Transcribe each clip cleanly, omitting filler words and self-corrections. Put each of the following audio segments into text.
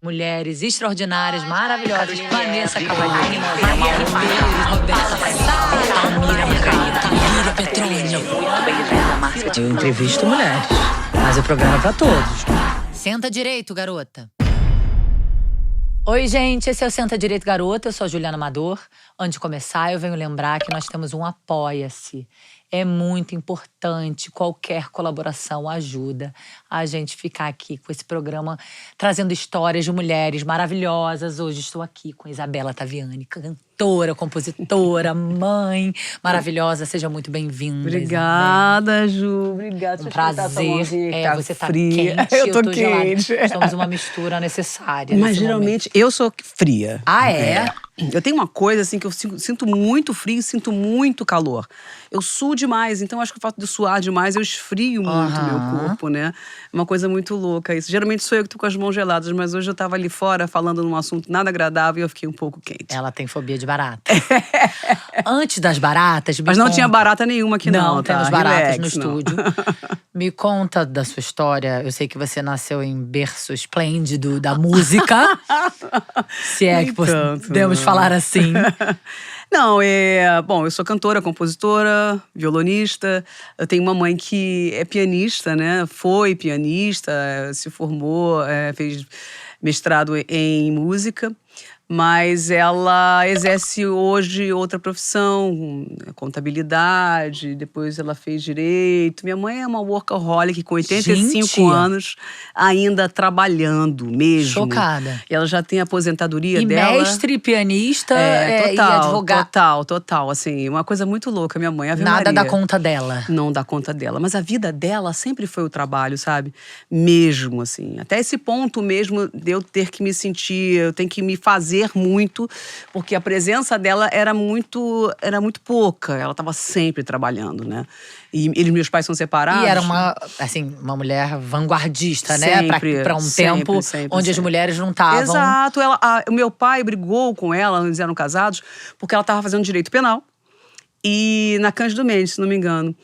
Mulheres extraordinárias, maravilhosas. Vanessa Cavalini, Maria Ribeiro, Roberta Sara, Tamira Macaína, Tamira Petrônio. Eu entrevisto mulheres, mas o programa é pra todos. Senta direito, garota. Oi, gente, esse é o Senta Direito Garota, eu sou a Juliana Amador. Antes de começar, eu venho lembrar que nós temos um Apoia-se. É muito importante, qualquer colaboração ajuda a gente ficar aqui com esse programa, trazendo histórias de mulheres maravilhosas. Hoje estou aqui com Isabela Taviani, cantora, compositora, mãe maravilhosa. Seja muito bem-vinda, Obrigada, Ju. Obrigada. Um prazer. Você tá fria. Quente, eu tô quente. Gelada. Somos uma mistura necessária. Mas geralmente eu sou fria. Ah, é? Eu tenho uma coisa assim que eu sinto muito frio e sinto muito calor. Eu suo demais, então acho que o fato de suar demais eu esfrio muito o meu corpo, né? É uma coisa muito louca isso. Geralmente sou eu que tô com as mãos geladas, mas hoje eu tava ali fora falando num assunto nada agradável e eu fiquei um pouco quente. Ela tem fobia de barata. Antes das baratas, mas não tinha barata nenhuma aqui não, tá? Temos baratas Relax, no estúdio. Me conta da sua história. Eu sei que você nasceu em berço esplêndido da música. Se é que podemos falar assim. Não, bom, eu sou cantora, compositora, violonista. Eu tenho uma mãe que é pianista, né? Foi pianista, se formou, fez mestrado em música. Mas ela exerce hoje outra profissão, contabilidade, depois ela fez direito. Minha mãe é uma workaholic com 85 anos, ainda trabalhando mesmo. Chocada. E ela já tem a aposentadoria dela. E mestre, pianista total, e advogada. Total, assim, uma coisa muito louca, minha mãe, Ave Nada Maria. dá conta dela. Não dá conta dela, mas a vida dela sempre foi o trabalho, sabe? Mesmo, assim, até esse ponto mesmo de eu ter que me sentir, eu tenho que me fazer muito, porque a presença dela era muito pouca. Ela estava sempre trabalhando, né? E meus pais são separados. E era uma mulher vanguardista, né? Pra um tempo onde as mulheres não estavam. Exato. O meu pai brigou com ela, eles eram casados, porque ela estava fazendo direito penal. E na Cândido Mendes, se não me engano.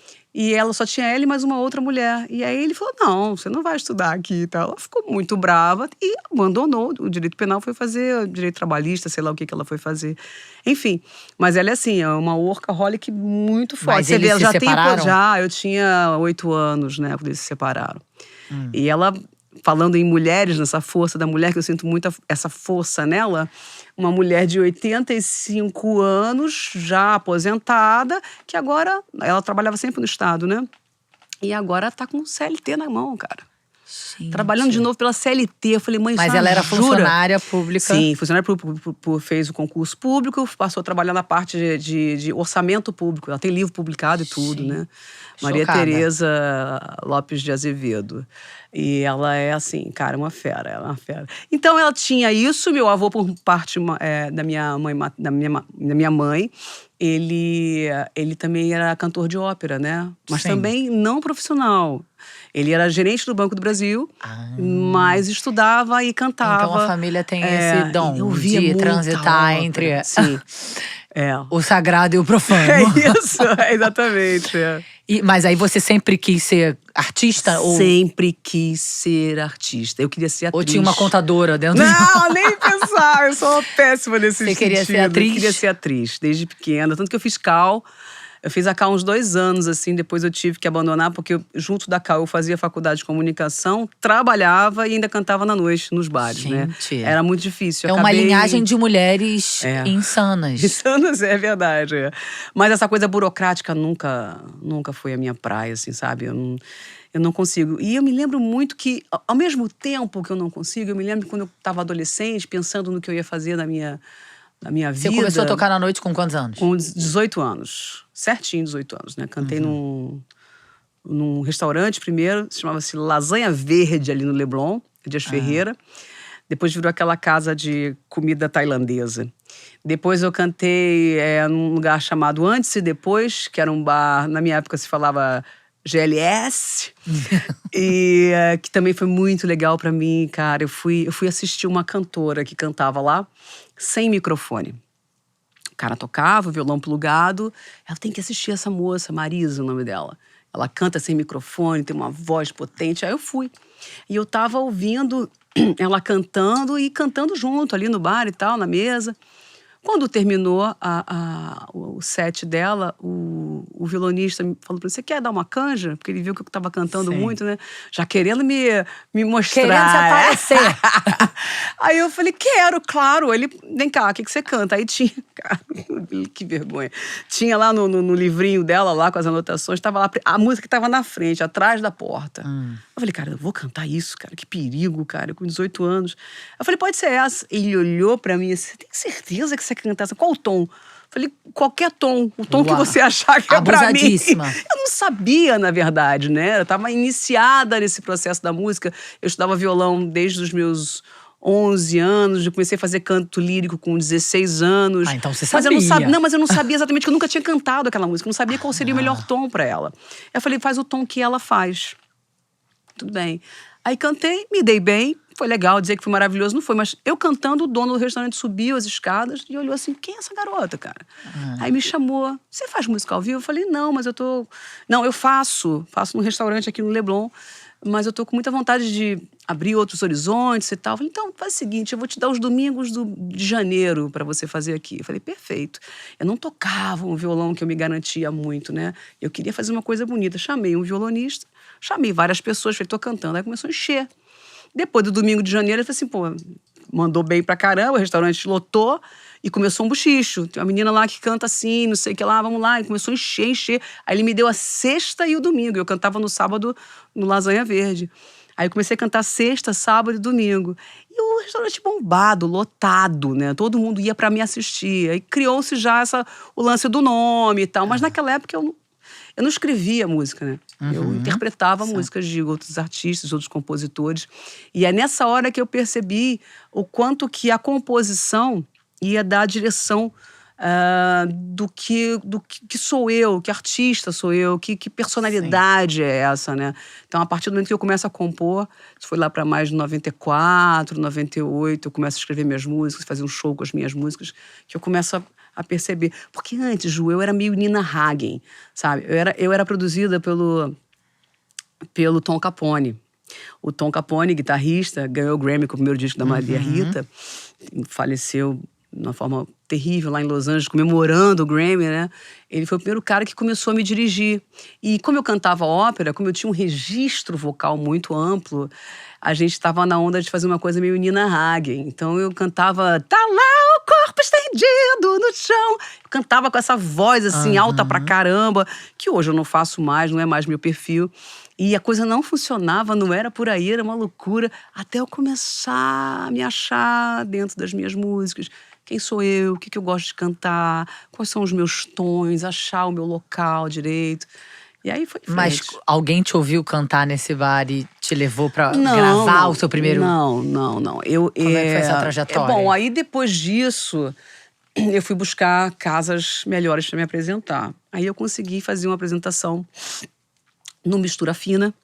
E ela só tinha ela e mais uma outra mulher. E aí ele falou, não, você não vai estudar aqui e tal. Ela ficou muito brava e abandonou o direito penal, foi fazer direito trabalhista, sei lá o que ela foi fazer. Enfim, mas ela é assim, é uma workaholic muito forte. Mas eles se separaram? Eu tinha 8 anos, né, quando eles se separaram. E ela, falando em mulheres, nessa força da mulher, que eu sinto muito essa força nela, uma mulher de 85 anos, já aposentada, que agora, ela trabalhava sempre no Estado, né? E agora tá com CLT na mão, cara. Gente. Trabalhando de novo pela CLT. Eu falei, mãe, mas ela era funcionária pública? Sim, funcionária pública, fez o concurso público, passou a trabalhar na parte de orçamento público. Ela tem livro publicado e tudo, né? Maria Tereza Lopes de Azevedo. E ela é assim, cara, uma fera, ela é uma fera. Então ela tinha isso, meu avô por parte da minha mãe, ele também era cantor de ópera, né? Mas também não profissional. Ele era gerente do Banco do Brasil, mas estudava e cantava. Então a família tem esse dom de transitar entre o sagrado e o profano. É isso, exatamente. Mas aí você sempre quis ser artista? Sempre quis ser artista. Eu queria ser atriz. Ou tinha uma contadora dentro Não, nem pensar. Eu sou uma péssima nesse sentido. Você queria ser atriz? Eu queria ser atriz, desde pequena. Tanto que eu fiz Cal. Eu fiz a Cal uns 2 anos, assim. Depois eu tive que abandonar, porque junto da Cal eu fazia faculdade de comunicação, trabalhava e ainda cantava na noite, nos bares, né? Era muito difícil. Uma linhagem de mulheres insanas. Insanas, é verdade. Mas essa coisa burocrática nunca foi a minha praia, assim, sabe? Eu não consigo. E eu me lembro muito que, ao mesmo tempo que eu não consigo, eu me lembro quando eu estava adolescente, pensando no que eu ia fazer na minha vida. Você começou a tocar na noite com quantos anos? Com 18 anos. Certinho 18 anos, né? Cantei num restaurante primeiro, chamava-se Lasanha Verde, ali no Leblon, Dias Ferreira. Depois virou aquela casa de comida tailandesa. Depois eu cantei num lugar chamado Antes e Depois, que era um bar, na minha época se falava GLS. E que também foi muito legal pra mim, cara. Eu fui assistir uma cantora que cantava lá, sem microfone. O cara tocava, o violão plugado. Ela tem que assistir essa moça, Marisa, o nome dela. Ela canta sem microfone, tem uma voz potente. Aí eu fui. E eu tava ouvindo ela cantando e cantando junto ali no bar e tal, na mesa. Quando terminou o set dela, o violonista me falou pra mim, você quer dar uma canja? Porque ele viu que eu estava cantando muito, né? Já querendo me mostrar. Querendo se aparecer. Aí eu falei, quero, claro. Ele, vem cá, o que você canta? Aí tinha, cara, que vergonha. Tinha lá no livrinho dela, lá com as anotações, tava lá, a música que tava na frente, atrás da porta. Eu falei, cara, eu vou cantar isso, cara, que perigo, cara, com 18 anos. Eu falei, pode ser essa. Ele olhou pra mim assim, tem certeza que você quer cantar essa? Qual o tom? Eu falei, qualquer tom, o tom que você achar que é pra mim. Eu não sabia, na verdade, né? Eu tava iniciada nesse processo da música. Eu estudava violão desde os meus 11 anos, eu comecei a fazer canto lírico com 16 anos. Ah, então você mas sabia. eu não sabia. Não, mas eu não sabia exatamente, que eu nunca tinha cantado aquela música. Eu não sabia qual seria o melhor tom pra ela. Eu falei, faz o tom que ela faz. Tudo bem. Aí cantei, me dei bem. Foi legal dizer que foi maravilhoso, não foi. Mas eu cantando, o dono do restaurante subiu as escadas e olhou assim, quem é essa garota, cara? Aí me chamou, você faz música ao vivo? Eu falei, não, mas eu tô... Não, eu faço num restaurante aqui no Leblon, mas eu tô com muita vontade de abrir outros horizontes e tal. Eu falei, então, faz o seguinte, eu vou te dar os domingos de janeiro pra você fazer aqui. Eu falei, perfeito. Eu não tocava um violão que eu me garantia muito, né? Eu queria fazer uma coisa bonita. Chamei um violonista, chamei várias pessoas, falei, tô cantando. Aí começou a encher. Depois do domingo de janeiro, ele falou assim, pô, mandou bem pra caramba, o restaurante lotou e começou um bochicho. Tem uma menina lá que canta assim, não sei o que lá, vamos lá. E começou a encher. Aí ele me deu a sexta e o domingo. Eu cantava no sábado no Lasanha Verde. Aí eu comecei a cantar sexta, sábado e domingo. E o restaurante bombado, lotado, né? Todo mundo ia pra me assistir. Aí criou-se já o lance do nome e tal. Mas naquela época eu não escrevia música, né? Eu interpretava músicas de outros artistas, outros compositores. E é nessa hora que eu percebi o quanto que a composição ia dar a direção do que sou eu, que artista sou eu, que personalidade é essa, né? Então, a partir do momento que eu começo a compor, isso foi lá para mais de 94, 98, eu começo a escrever minhas músicas, fazer um show com as minhas músicas, que eu começo a perceber. Porque antes, Ju, eu era meio Nina Hagen, sabe? Eu era produzida pelo Tom Capone. O Tom Capone, guitarrista, ganhou o Grammy com o primeiro disco da Maria Rita, faleceu de uma forma terrível lá em Los Angeles, comemorando o Grammy, né? Ele foi o primeiro cara que começou a me dirigir. E como eu cantava ópera, como eu tinha um registro vocal muito amplo, a gente estava na onda de fazer uma coisa meio Nina Hagen. Então eu cantava, tá lá o corpo estendido no chão. Eu cantava com essa voz assim, alta pra caramba, que hoje eu não faço mais, não é mais meu perfil. E a coisa não funcionava, não era por aí, era uma loucura, até eu começar a me achar dentro das minhas músicas. Quem sou eu? O que eu gosto de cantar? Quais são os meus tons? Achar o meu local direito. E aí foi feito. Mas alguém te ouviu cantar nesse bar e te levou pra gravar o seu primeiro... Não. Como é que foi essa trajetória? Bom, aí depois disso, eu fui buscar casas melhores para me apresentar. Aí eu consegui fazer uma apresentação no Mistura Fina,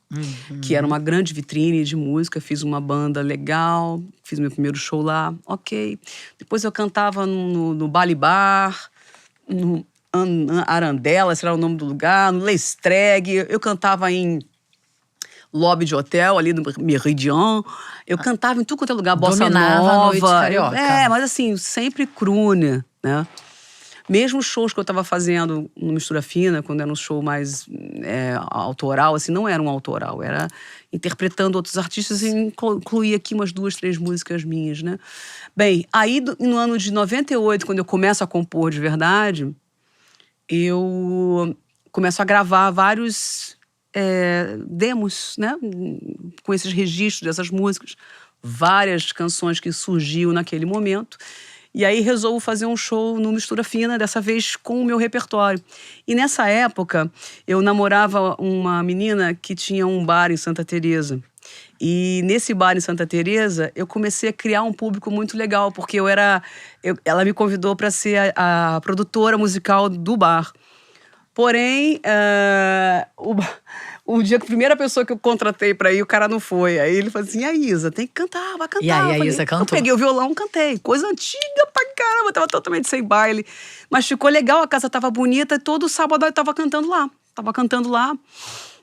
que era uma grande vitrine de música. Fiz uma banda legal, fiz meu primeiro show lá, ok. Depois eu cantava no Bali Bar, no Arandela, será o nome do lugar, no Lestreg. Eu cantava em lobby de hotel, ali no Meridian. Eu cantava em tudo quanto é lugar, bossa nova. A noite carioca. Mas assim, sempre crooner, né? Mesmo os shows que eu estava fazendo no Mistura Fina, quando era um show mais autoral, assim, não era um autoral, era interpretando outros artistas e incluía aqui umas 2, 3 músicas minhas, né? Bem, aí no ano de 98, quando eu começo a compor de verdade, eu começo a gravar vários demos, né? Com esses registros dessas músicas, várias canções que surgiam naquele momento. E aí resolvo fazer um show no Mistura Fina, dessa vez com o meu repertório. E nessa época, eu namorava uma menina que tinha um bar em Santa Teresa. E nesse bar em Santa Teresa, eu comecei a criar um público muito legal, porque ela me convidou para ser a produtora musical do bar. Porém, o dia que a primeira pessoa que eu contratei pra ir, o cara não foi. Aí ele falou assim, a Isa, tem que cantar, vai cantar. E aí a Isa cantou? Eu peguei o violão, cantei. Coisa antiga pra caramba, tava totalmente sem baile. Mas ficou legal, a casa tava bonita, e todo sábado eu tava cantando lá.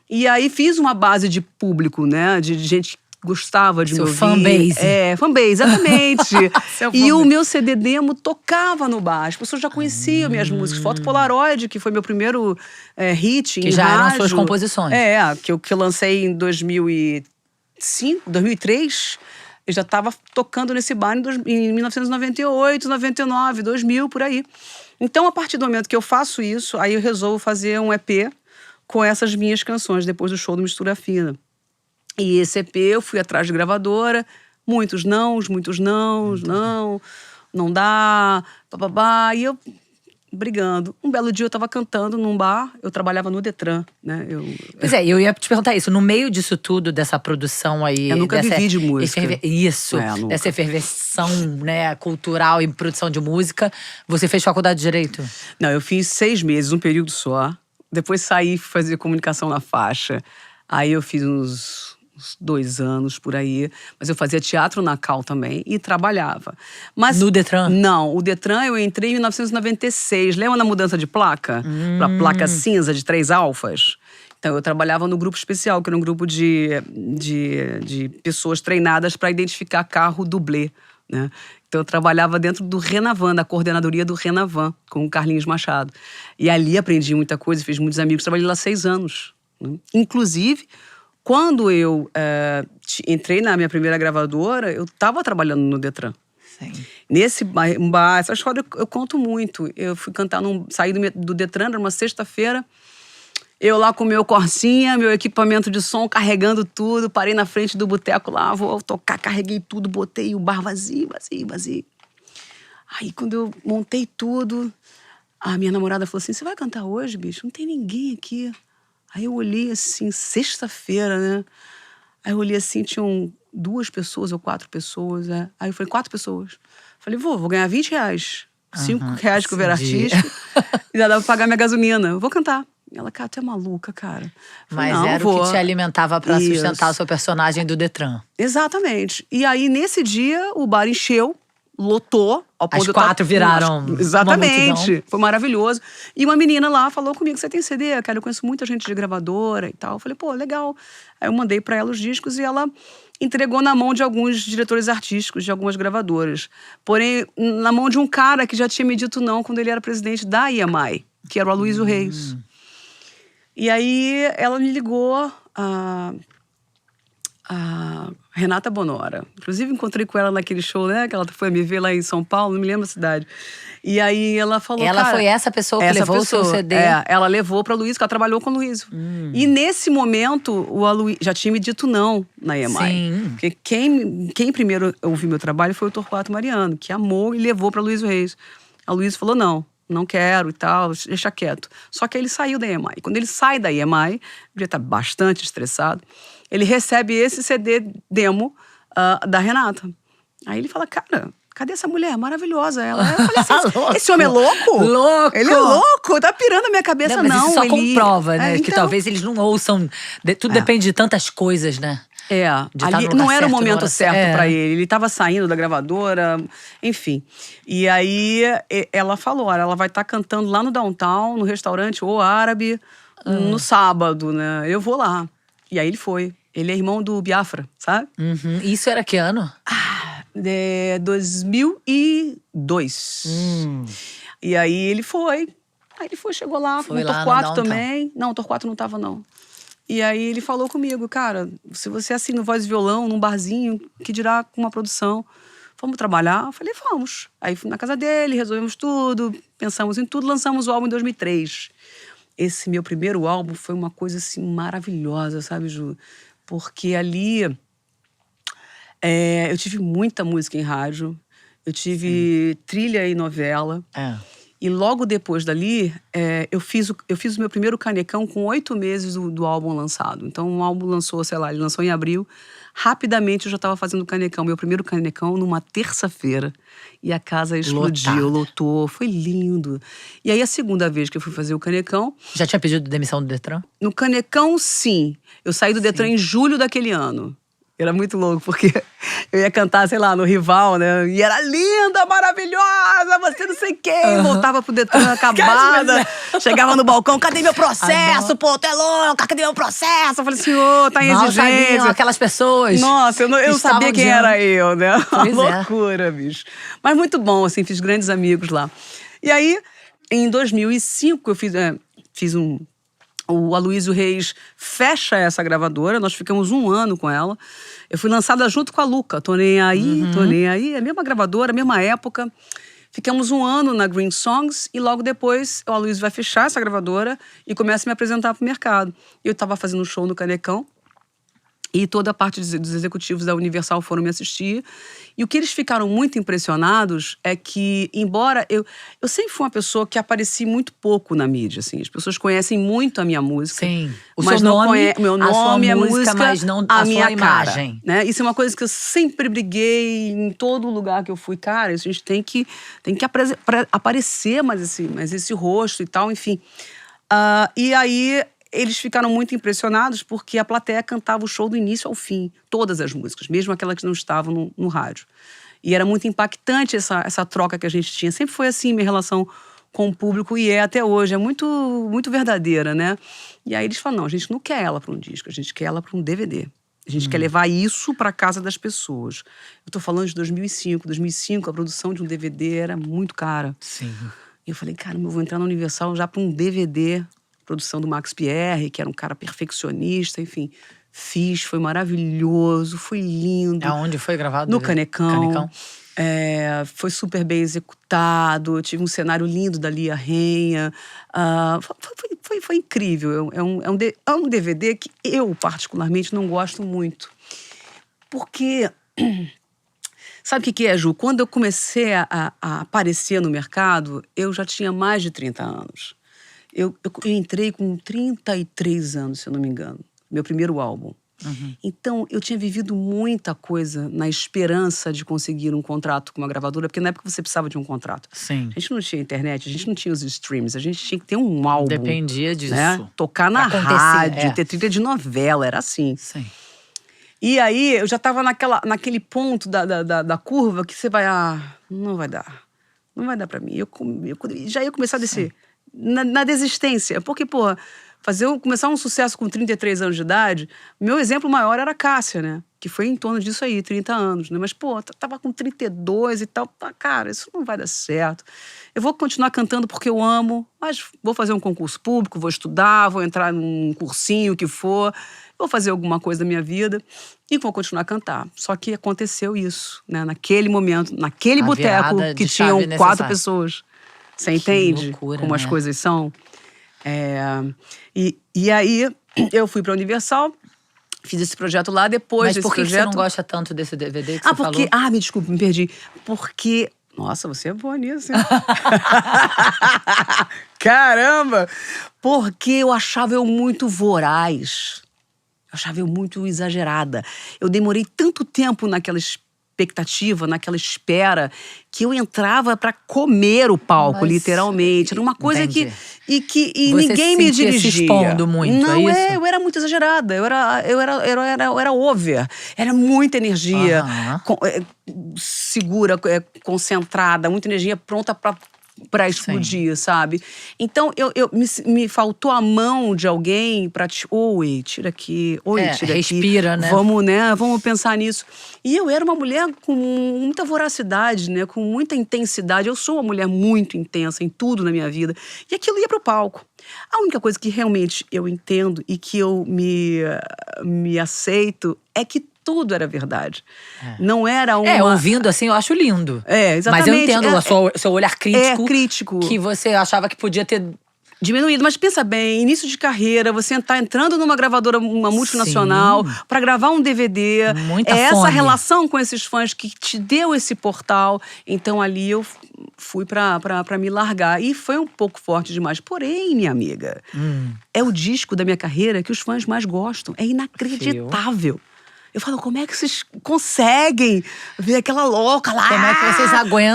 E aí fiz uma base de público, né, de gente gostava de Seu me ouvir. fanbase. Fanbase, exatamente. Seu E fanbase. o meu CD demo tocava no bar. As pessoas já conheciam minhas músicas. Foto Polaroid, que foi meu primeiro hit em Que já eram rádio. suas composições. Que eu lancei em 2005, 2003. Eu já estava tocando nesse bar em 1998, 99, 2000, por aí. Então, a partir do momento que eu faço isso, aí eu resolvo fazer um EP com essas minhas canções, depois do show do Mistura Fina. E esse EP eu fui atrás de gravadora, muitos não, não dá, bababá, e eu brigando. Um belo dia eu tava cantando num bar, eu trabalhava no Detran, né? Pois é, eu ia te perguntar isso. No meio disso tudo, dessa produção aí… Eu nunca vivi de música. Isso, nunca. dessa efervescção, né, cultural e produção de música. Você fez faculdade de Direito? Não, eu fiz 6 meses, um período só. Depois saí, fazer comunicação na faixa. Aí eu fiz uns 2 anos por aí. Mas eu fazia teatro na Cal também e trabalhava. Mas, no Detran? Não, o Detran eu entrei em 1996. Lembra da mudança de placa? Pra placa cinza de 3 alfas? Então eu trabalhava no grupo especial, que era um grupo de pessoas treinadas para identificar carro dublê, né? Então eu trabalhava dentro do Renavan, da coordenadoria do Renavan, com o Carlinhos Machado. E ali aprendi muita coisa, fiz muitos amigos, trabalhei lá 6 anos. Né? Inclusive, quando eu entrei na minha primeira gravadora, eu estava trabalhando no Detran. Sim. Nesse bar, essa história eu conto muito. Eu fui cantar, saí do Detran, era uma sexta-feira. Eu lá com o meu Corsinha, meu equipamento de som, carregando tudo. Parei na frente do boteco lá, vou tocar, carreguei tudo, botei o bar vazio. Aí quando eu montei tudo, a minha namorada falou assim, você vai cantar hoje, bicho? Não tem ninguém aqui. Aí eu olhei assim, sexta-feira, né? Aí eu olhei assim, tinham 2 pessoas ou 4 pessoas. Aí eu falei, 4 pessoas. Falei, vou ganhar R$20. 5 reais que eu era artístico. E já dava pra pagar minha gasolina. Eu vou cantar. Ela, cara, tu é maluca, cara. Mas era o que te alimentava pra sustentar o seu personagem do Detran. Exatamente. E aí, nesse dia, o bar encheu, lotou. As 4 viraram exatamente. Foi maravilhoso. E uma menina lá falou comigo, você tem CD? Cara, eu conheço muita gente de gravadora e tal. Eu falei, pô, legal. Aí eu mandei pra ela os discos e ela entregou na mão de alguns diretores artísticos, de algumas gravadoras. Porém, na mão de um cara que já tinha me dito não quando ele era presidente da EMI, que era o Aloysio Reis. E aí ela me ligou, a Renata Bonora. Inclusive encontrei com ela naquele show, né? Que ela foi me ver lá em São Paulo, não me lembro a cidade. E aí ela falou, ela foi essa pessoa que levou o seu CD? Ela levou para o Luísio, que ela trabalhou com o Luísio. E nesse momento, o Aloysio já tinha me dito não na EMI. Sim. Porque quem primeiro ouviu meu trabalho foi o Torquato Mariano, que amou e levou para Aloysio Reis. A Luísio falou, não quero e tal, deixa quieto. Só que ele saiu da EMI. E quando ele sai da EMI, ele está bastante estressado, ele recebe esse CD demo da Renata. Aí ele fala, cara, cadê essa mulher? Maravilhosa ela. Eu falei assim, esse homem é louco? Louco! Ele é louco, tá pirando a minha cabeça, Mas isso só ele comprova, né? então, que talvez eles não ouçam. Tudo depende de tantas coisas, né? Ali não era o momento certo pra ele. Ele tava saindo da gravadora, enfim. E aí ela falou, olha, ela vai estar cantando lá no Downtown, no restaurante O Árabe, no sábado, né? Eu vou lá. E aí ele foi. Ele é irmão do Biafra, sabe? Isso era que ano? 2002. E aí ele foi. Aí ele foi, chegou lá, com o Torquato também. Não, o Torquato não tava, não. E aí ele falou comigo, cara, se você assina voz e violão num barzinho, que dirá com uma produção, vamos trabalhar? Eu falei, vamos. Aí fui na casa dele, resolvemos tudo, pensamos em tudo, lançamos o álbum em 2003. Esse meu primeiro álbum foi uma coisa assim maravilhosa, sabe, Ju? Porque ali eu tive muita música em rádio, eu tive trilha e novela. E logo depois dali, eu fiz o meu primeiro canecão com 8 meses do álbum lançado. Então, o álbum lançou, sei lá, ele lançou em abril. Rapidamente, eu já estava fazendo canecão. Meu primeiro canecão numa terça-feira. E a casa explodiu, lotou. Foi lindo. E aí, a segunda vez que eu fui fazer o canecão… Já tinha pedido demissão do Detran? No canecão, sim. Eu saí do Detran em julho daquele ano. Era muito louco, porque eu ia cantar, sei lá, no Rival, né? E era linda, maravilhosa, você não sei quem. Voltava pro Detran acabada. Chegava no balcão, cadê meu processo? Pô, tu é louca, cadê meu processo? Eu falei, senhor, tá em Mal exigência. sabiam aquelas pessoas. Nossa, eu não sabia quem era eu, né? Uma Pois é. loucura, bicho. Mas muito bom, assim, fiz grandes amigos lá. E aí, em 2005, eu fiz um... O Aloysio Reis fecha essa gravadora, nós ficamos 1 ano com ela. Eu fui lançada junto com a Luca, Tô Nem Aí, Tô Nem Aí, a mesma gravadora, a mesma época. Ficamos 1 ano na Green Songs e logo depois o Aloysio vai fechar essa gravadora e começa a me apresentar pro mercado. Eu estava fazendo um show no Canecão e toda a parte dos executivos da Universal foram me assistir. E o que eles ficaram muito impressionados é que, embora eu sempre fui uma pessoa que apareci muito pouco na mídia, assim. As pessoas conhecem muito a minha música. Sim. O Mas seu não nome, meu a nome, sua a música, música, mas não a a minha sua cara, imagem. né? Isso é uma coisa que eu sempre briguei em todo lugar que eu fui. Cara, isso a gente tem que aparecer mais esse rosto e tal, enfim. E aí... Eles ficaram muito impressionados porque a plateia cantava o show do início ao fim. Todas as músicas, mesmo aquelas que não estavam no rádio. E era muito impactante essa troca que a gente tinha. Sempre foi assim, minha relação com o público, e é até hoje. É muito, muito verdadeira, né? E aí eles falam, não, a gente não quer ela para um disco, a gente quer ela para um DVD. A gente quer levar isso para casa das pessoas. Eu tô falando de 2005. 2005, a produção de um DVD era muito cara. Sim. E eu falei, caramba, eu vou entrar na Universal já para um DVD... Produção do Max Pierre, que era um cara perfeccionista, enfim. Fiz, foi maravilhoso, foi lindo. Aonde foi gravado? No Canecão. Foi super bem executado, eu tive um cenário lindo da Lia Renha. Foi incrível. É um DVD que eu, particularmente, não gosto muito. Porque... Sabe o que é, Ju? Quando eu comecei a aparecer no mercado, eu já tinha mais de 30 anos. Eu entrei com 33 anos, se eu não me engano. Meu primeiro álbum. Então, eu tinha vivido muita coisa na esperança de conseguir um contrato com uma gravadora, porque na época você precisava de um contrato. Sim. A gente não tinha internet, a gente não tinha os streams, a gente tinha que ter um álbum. Dependia disso. Né? Tocar na rádio, ter trilha de novela, era assim. Sim. E aí, eu já estava naquele ponto da curva que você vai, não vai dar. Não vai dar pra mim. Eu já ia começar a descer. Na desistência. Porque, pô, começar um sucesso com 33 anos de idade, meu exemplo maior era a Cássia, né? Que foi em torno disso aí, 30 anos, né? Mas, pô, tava com 32 e tal. Cara, isso não vai dar certo. Eu vou continuar cantando porque eu amo, mas vou fazer um concurso público, vou estudar, vou entrar num cursinho, o que for, vou fazer alguma coisa da minha vida e vou continuar a cantar. Só que aconteceu isso, né? Naquele momento, naquele boteco que tinham 4 pessoas. Você entende loucura, como as né? coisas são? E aí, eu fui pra Universal, fiz esse projeto lá, depois Mas desse por que projeto... você não gosta tanto desse DVD que você porque... falou? me desculpe, me perdi. Porque... Nossa, você é boa nisso, hein? Caramba! Porque eu achava eu muito voraz. Eu achava eu muito exagerada. Eu demorei tanto tempo naquela expectativa, naquela espera, que eu entrava pra comer o palco, Mas, literalmente. Era uma coisa entendi. que Você ninguém se me sentia dirigia. se expondo muito, Não, é isso? eu era muito exagerada. Eu era over. Era muita energia segura, concentrada, muita energia pronta pra explodir, sabe? Então, me faltou a mão de alguém pra oi, tira aqui, tira respira, aqui. né? Vamos pensar nisso. E eu era uma mulher com muita voracidade, né? Com muita intensidade. Eu sou uma mulher muito intensa em tudo na minha vida. E aquilo ia pro palco. A única coisa que realmente eu entendo e que eu me aceito é que tudo era verdade. Não era uma... ouvindo assim, eu acho lindo. Exatamente. Mas eu entendo o seu olhar crítico. Crítico. Que você achava que podia ter... diminuído. Mas pensa bem, início de carreira, você tá entrando numa gravadora, uma multinacional, pra gravar um DVD. Muita essa fome. relação com esses fãs que te deu esse portal. Então ali eu fui pra me largar. E foi um pouco forte demais. Porém, minha amiga, é o disco da minha carreira que os fãs mais gostam. É inacreditável. Eu falo, como é que vocês conseguem ver aquela louca lá? Como é que vocês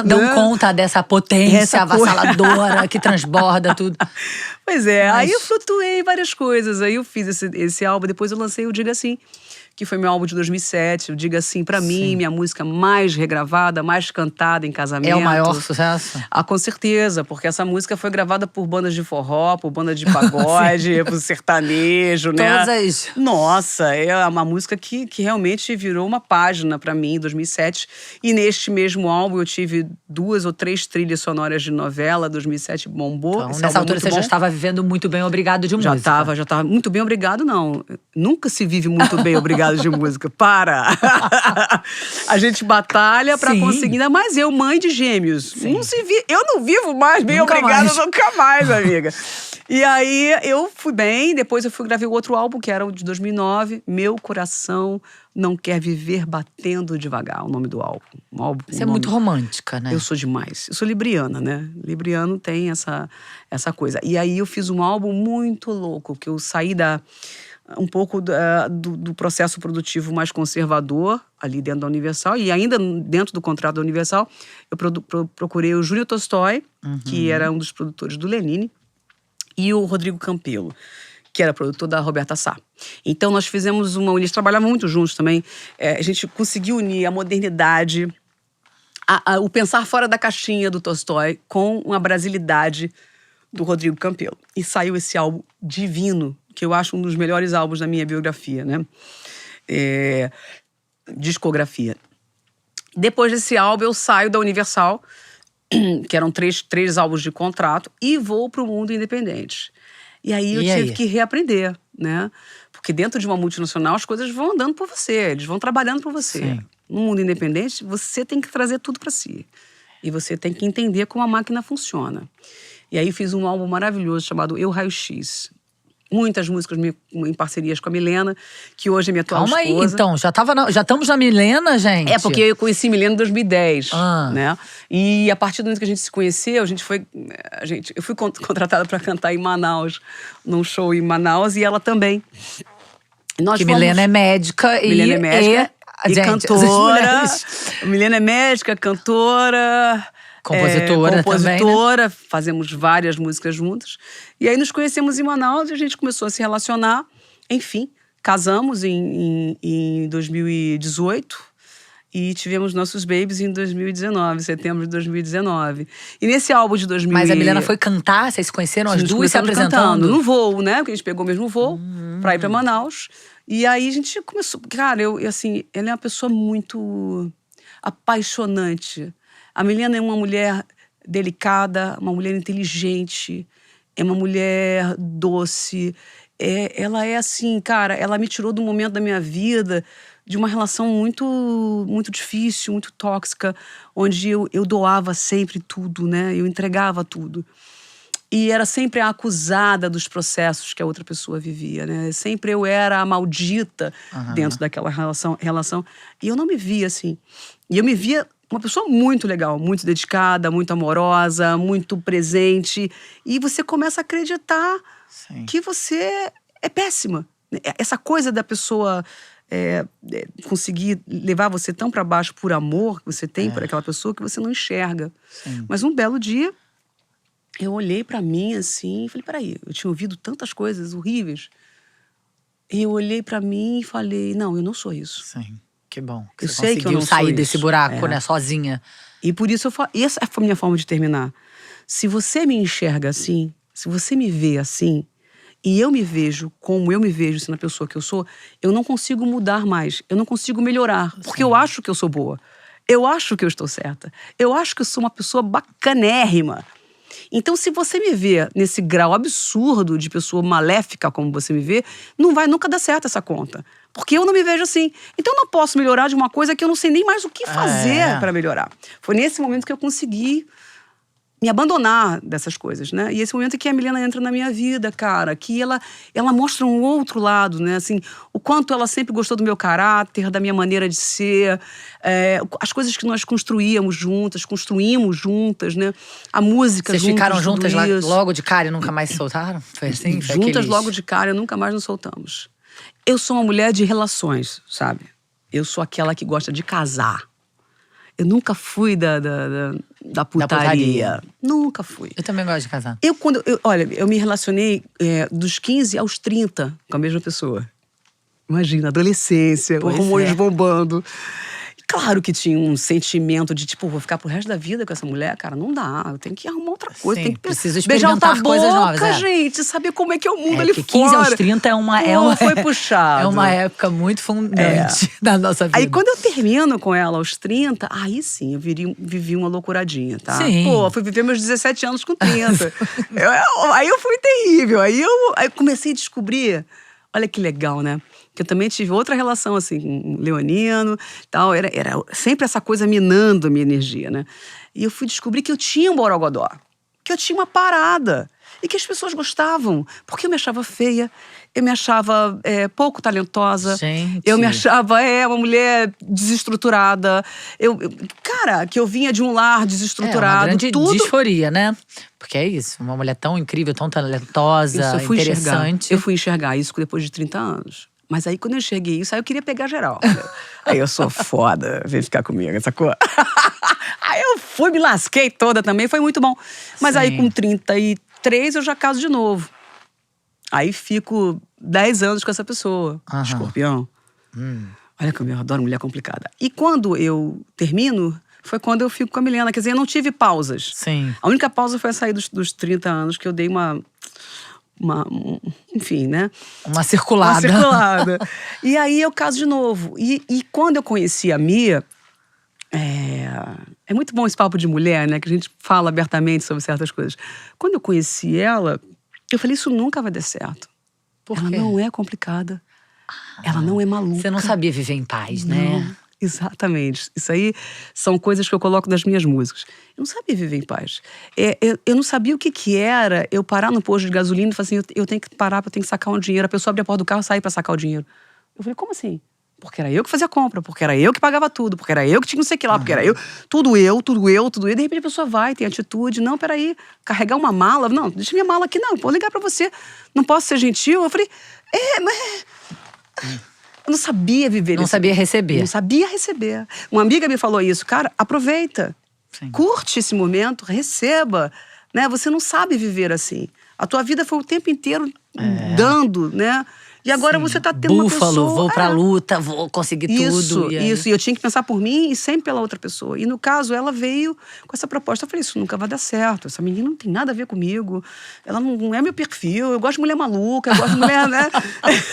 dão conta dessa potência avassaladora que transborda tudo? Pois é, aí eu flutuei várias coisas. Aí eu fiz esse álbum, depois eu lancei o Diga Sim, que foi meu álbum de 2007. Eu digo assim, pra mim, minha música mais regravada, mais cantada em casamento. É o maior sucesso? Ah, com certeza, porque essa música foi gravada por bandas de forró, por banda de pagode, por sertanejo, né? Todas as... Nossa, é uma música que realmente virou uma página pra mim em 2007. E neste mesmo álbum eu tive 2 ou 3 trilhas sonoras de novela. 2007 bombou. Então, nessa altura você já estava vivendo muito bem, obrigado, de música. Já estava muito bem, obrigado, não. Nunca se vive muito bem, obrigado, de música. Para! A gente batalha pra conseguir. Ainda mais eu, mãe de gêmeos. Eu não vivo mais bem, Nunca obrigada, mais. nunca mais, amiga. E aí eu fui bem, depois eu fui gravei o outro álbum, que era o de 2009, Meu Coração Não Quer Viver Batendo Devagar, o nome do álbum. Você é muito romântica, né? Eu sou demais. Eu sou libriana, né? Libriano tem essa coisa. E aí eu fiz um álbum muito louco, que eu saí um pouco do processo produtivo mais conservador, ali dentro da Universal, e ainda dentro do contrato da Universal, eu procurei o Júlio Tolstói, que era um dos produtores do Lenine, e o Rodrigo Campelo, que era produtor da Roberta Sá. Então nós fizemos eles trabalhavam muito juntos também. A gente conseguiu unir a modernidade, o pensar fora da caixinha do Tolstói com uma brasilidade do Rodrigo Campelo. E saiu esse álbum divino, que eu acho um dos melhores álbuns da minha biografia, né? Discografia. Depois desse álbum eu saio da Universal, que eram três álbuns de contrato, e vou para o mundo independente. E aí eu tive que reaprender, né? Porque dentro de uma multinacional as coisas vão andando por você, eles vão trabalhando por você. Sim. No mundo independente, você tem que trazer tudo para si. E você tem que entender como a máquina funciona. E aí fiz um álbum maravilhoso chamado Eu Raio-X. Muitas músicas em parcerias com a Milena, que hoje é minha atual esposa. Calma aí, então. Já estamos na Milena, gente? É, porque eu conheci Milena em 2010, né? E a partir do momento que a gente se conheceu, eu fui contratada para cantar em Manaus, num show em Manaus, e ela também. Milena é médica Milena é médica e cantora. Milena é médica, cantora... Compositora também, né? Fazemos várias músicas juntas. E aí nos conhecemos em Manaus e a gente começou a se relacionar. Enfim, casamos em 2018 e tivemos nossos babies em 2019, setembro de 2019. E nesse álbum de 2000... Mas a Milena foi cantar? Vocês se conheceram as duas se apresentando? No voo, né? Porque a gente pegou o mesmo voo pra ir pra Manaus. E aí a gente começou... Cara, ela é uma pessoa muito apaixonante. A Milena é uma mulher delicada, uma mulher inteligente, é uma mulher doce. Ela é assim, cara, ela me tirou de um momento da minha vida de uma relação muito, muito difícil, muito tóxica, onde eu doava sempre tudo, né? Eu entregava tudo. E era sempre a acusada dos processos que a outra pessoa vivia, né? Sempre eu era a maldita dentro daquela relação. E eu não me via assim. E eu me via uma pessoa muito legal, muito dedicada, muito amorosa, muito presente. E você começa a acreditar que você é péssima. Essa coisa da pessoa conseguir levar você tão para baixo por amor que você tem por aquela pessoa que você não enxerga. Sim. Mas um belo dia, eu olhei para mim assim e falei, peraí, eu tinha ouvido tantas coisas horríveis. E eu olhei para mim e falei, não, eu não sou isso. Sim. Que bom. Que eu você sei que eu não sair sou desse buraco, né? Sozinha. E por isso eu falo. E essa foi a minha forma de terminar. Se você me enxerga assim, se você me vê assim, e eu me vejo como eu me vejo assim, na pessoa que eu sou, eu não consigo mudar mais. Eu não consigo melhorar. Porque eu acho que eu sou boa. Eu acho que eu estou certa. Eu acho que eu sou uma pessoa bacanérrima. Então, se você me vê nesse grau absurdo de pessoa maléfica como você me vê, não vai nunca dar certo essa conta. Porque eu não me vejo assim. Então, eu não posso melhorar de uma coisa que eu não sei nem mais o que fazer para melhorar. Foi nesse momento que eu consegui me abandonar dessas coisas, né? E esse momento é que a Milena entra na minha vida, cara, que ela mostra um outro lado, né? Assim, o quanto ela sempre gostou do meu caráter, da minha maneira de ser, as coisas que nós construímos juntas, né? A música Vocês juntas, ficaram juntas lá, isso. logo de cara e nunca mais se soltaram? Foi assim? Foi Juntas logo de cara e nunca mais nos soltamos. Eu sou uma mulher de relações, sabe? Eu sou aquela que gosta de casar. Eu nunca fui da putaria. Nunca fui. Eu também gosto de casar. Olha, eu me relacionei dos 15 aos 30 com a mesma pessoa. Imagina, adolescência, Pois hormônios é. bombando. Claro que tinha um sentimento de, tipo, vou ficar pro resto da vida com essa mulher, cara, não dá. Eu tenho que arrumar outra coisa. Sim, Tem que preciso beijar outra experimentar coisas novas, boca, é. gente. Saber como é que é o mundo ali Porque fora. 15 aos 30 é uma. Pô, foi puxado. É uma época muito fundante da nossa vida. Aí quando eu termino com ela aos 30, aí sim, eu vivi uma loucuradinha, tá? Sim. Pô, fui viver meus 17 anos com 30. Aí eu fui terrível. Aí eu comecei a descobrir, olha que legal, né? Que eu também tive outra relação, assim, com o leonino e tal. Era sempre essa coisa minando a minha energia, né? E eu fui descobrir que eu tinha um borogodó. Que eu tinha uma parada. E que as pessoas gostavam. Porque eu me achava feia. Eu me achava pouco talentosa. Gente. Eu me achava uma mulher desestruturada. Cara, que eu vinha de um lar desestruturado. É uma grande tudo. disforia, né? Porque é isso, uma mulher tão incrível, tão talentosa, Isso, eu fui interessante. Eu fui enxergar isso depois de 30 anos. Mas aí, quando eu enxerguei isso, aí eu queria pegar geral. Aí eu sou foda, vem ficar comigo, sacou? Aí eu fui, me lasquei toda também, foi muito bom. Mas Sim. aí, com 33, eu já caso de novo. Aí fico 10 anos com essa pessoa. Aham. Escorpião. Olha como eu adoro mulher complicada. E quando eu termino, foi quando eu fico com a Milena. Quer dizer, eu não tive pausas. Sim. A única pausa foi a sair dos 30 anos, que eu dei enfim, né? Uma circulada. Uma circulada. E aí eu caso de novo. E quando eu conheci a Mia, é muito bom esse papo de mulher, né? Que a gente fala abertamente sobre certas coisas. Quando eu conheci ela, eu falei, isso nunca vai dar certo. Por Ela quê? não é complicada. Ela não é maluca. Você não sabia viver em paz, Não, né? exatamente. Isso aí são coisas que eu coloco nas minhas músicas. Eu não sabia viver em paz. Eu não sabia o que era eu parar no posto de gasolina e falar assim, eu tenho que parar, eu tenho que sacar um dinheiro. A pessoa abre a porta do carro e sai pra sacar o dinheiro. Eu falei, como assim? Porque era eu que fazia a compra, porque era eu que pagava tudo, porque era eu que tinha não sei o que lá, porque era eu. Tudo eu. De repente a pessoa vai, tem atitude. Não, peraí, carregar uma mala. Não, deixa minha mala aqui, não, vou ligar pra você. Não posso ser gentil. Eu falei, mas... Eu não sabia viver. Não sabia receber. Não sabia receber. Uma amiga me falou isso. Cara, aproveita. Sim. Curte esse momento, receba. Né? Você não sabe viver assim. A tua vida foi o tempo inteiro dando, né? E agora você tá tendo uma pessoa... Búfalo, vou pra luta, vou conseguir tudo. Isso. E eu tinha que pensar por mim e sempre pela outra pessoa. E no caso, ela veio com essa proposta. Eu falei, isso nunca vai dar certo. Essa menina não tem nada a ver comigo. Ela não é meu perfil. Eu gosto de mulher maluca, eu gosto de mulher, né?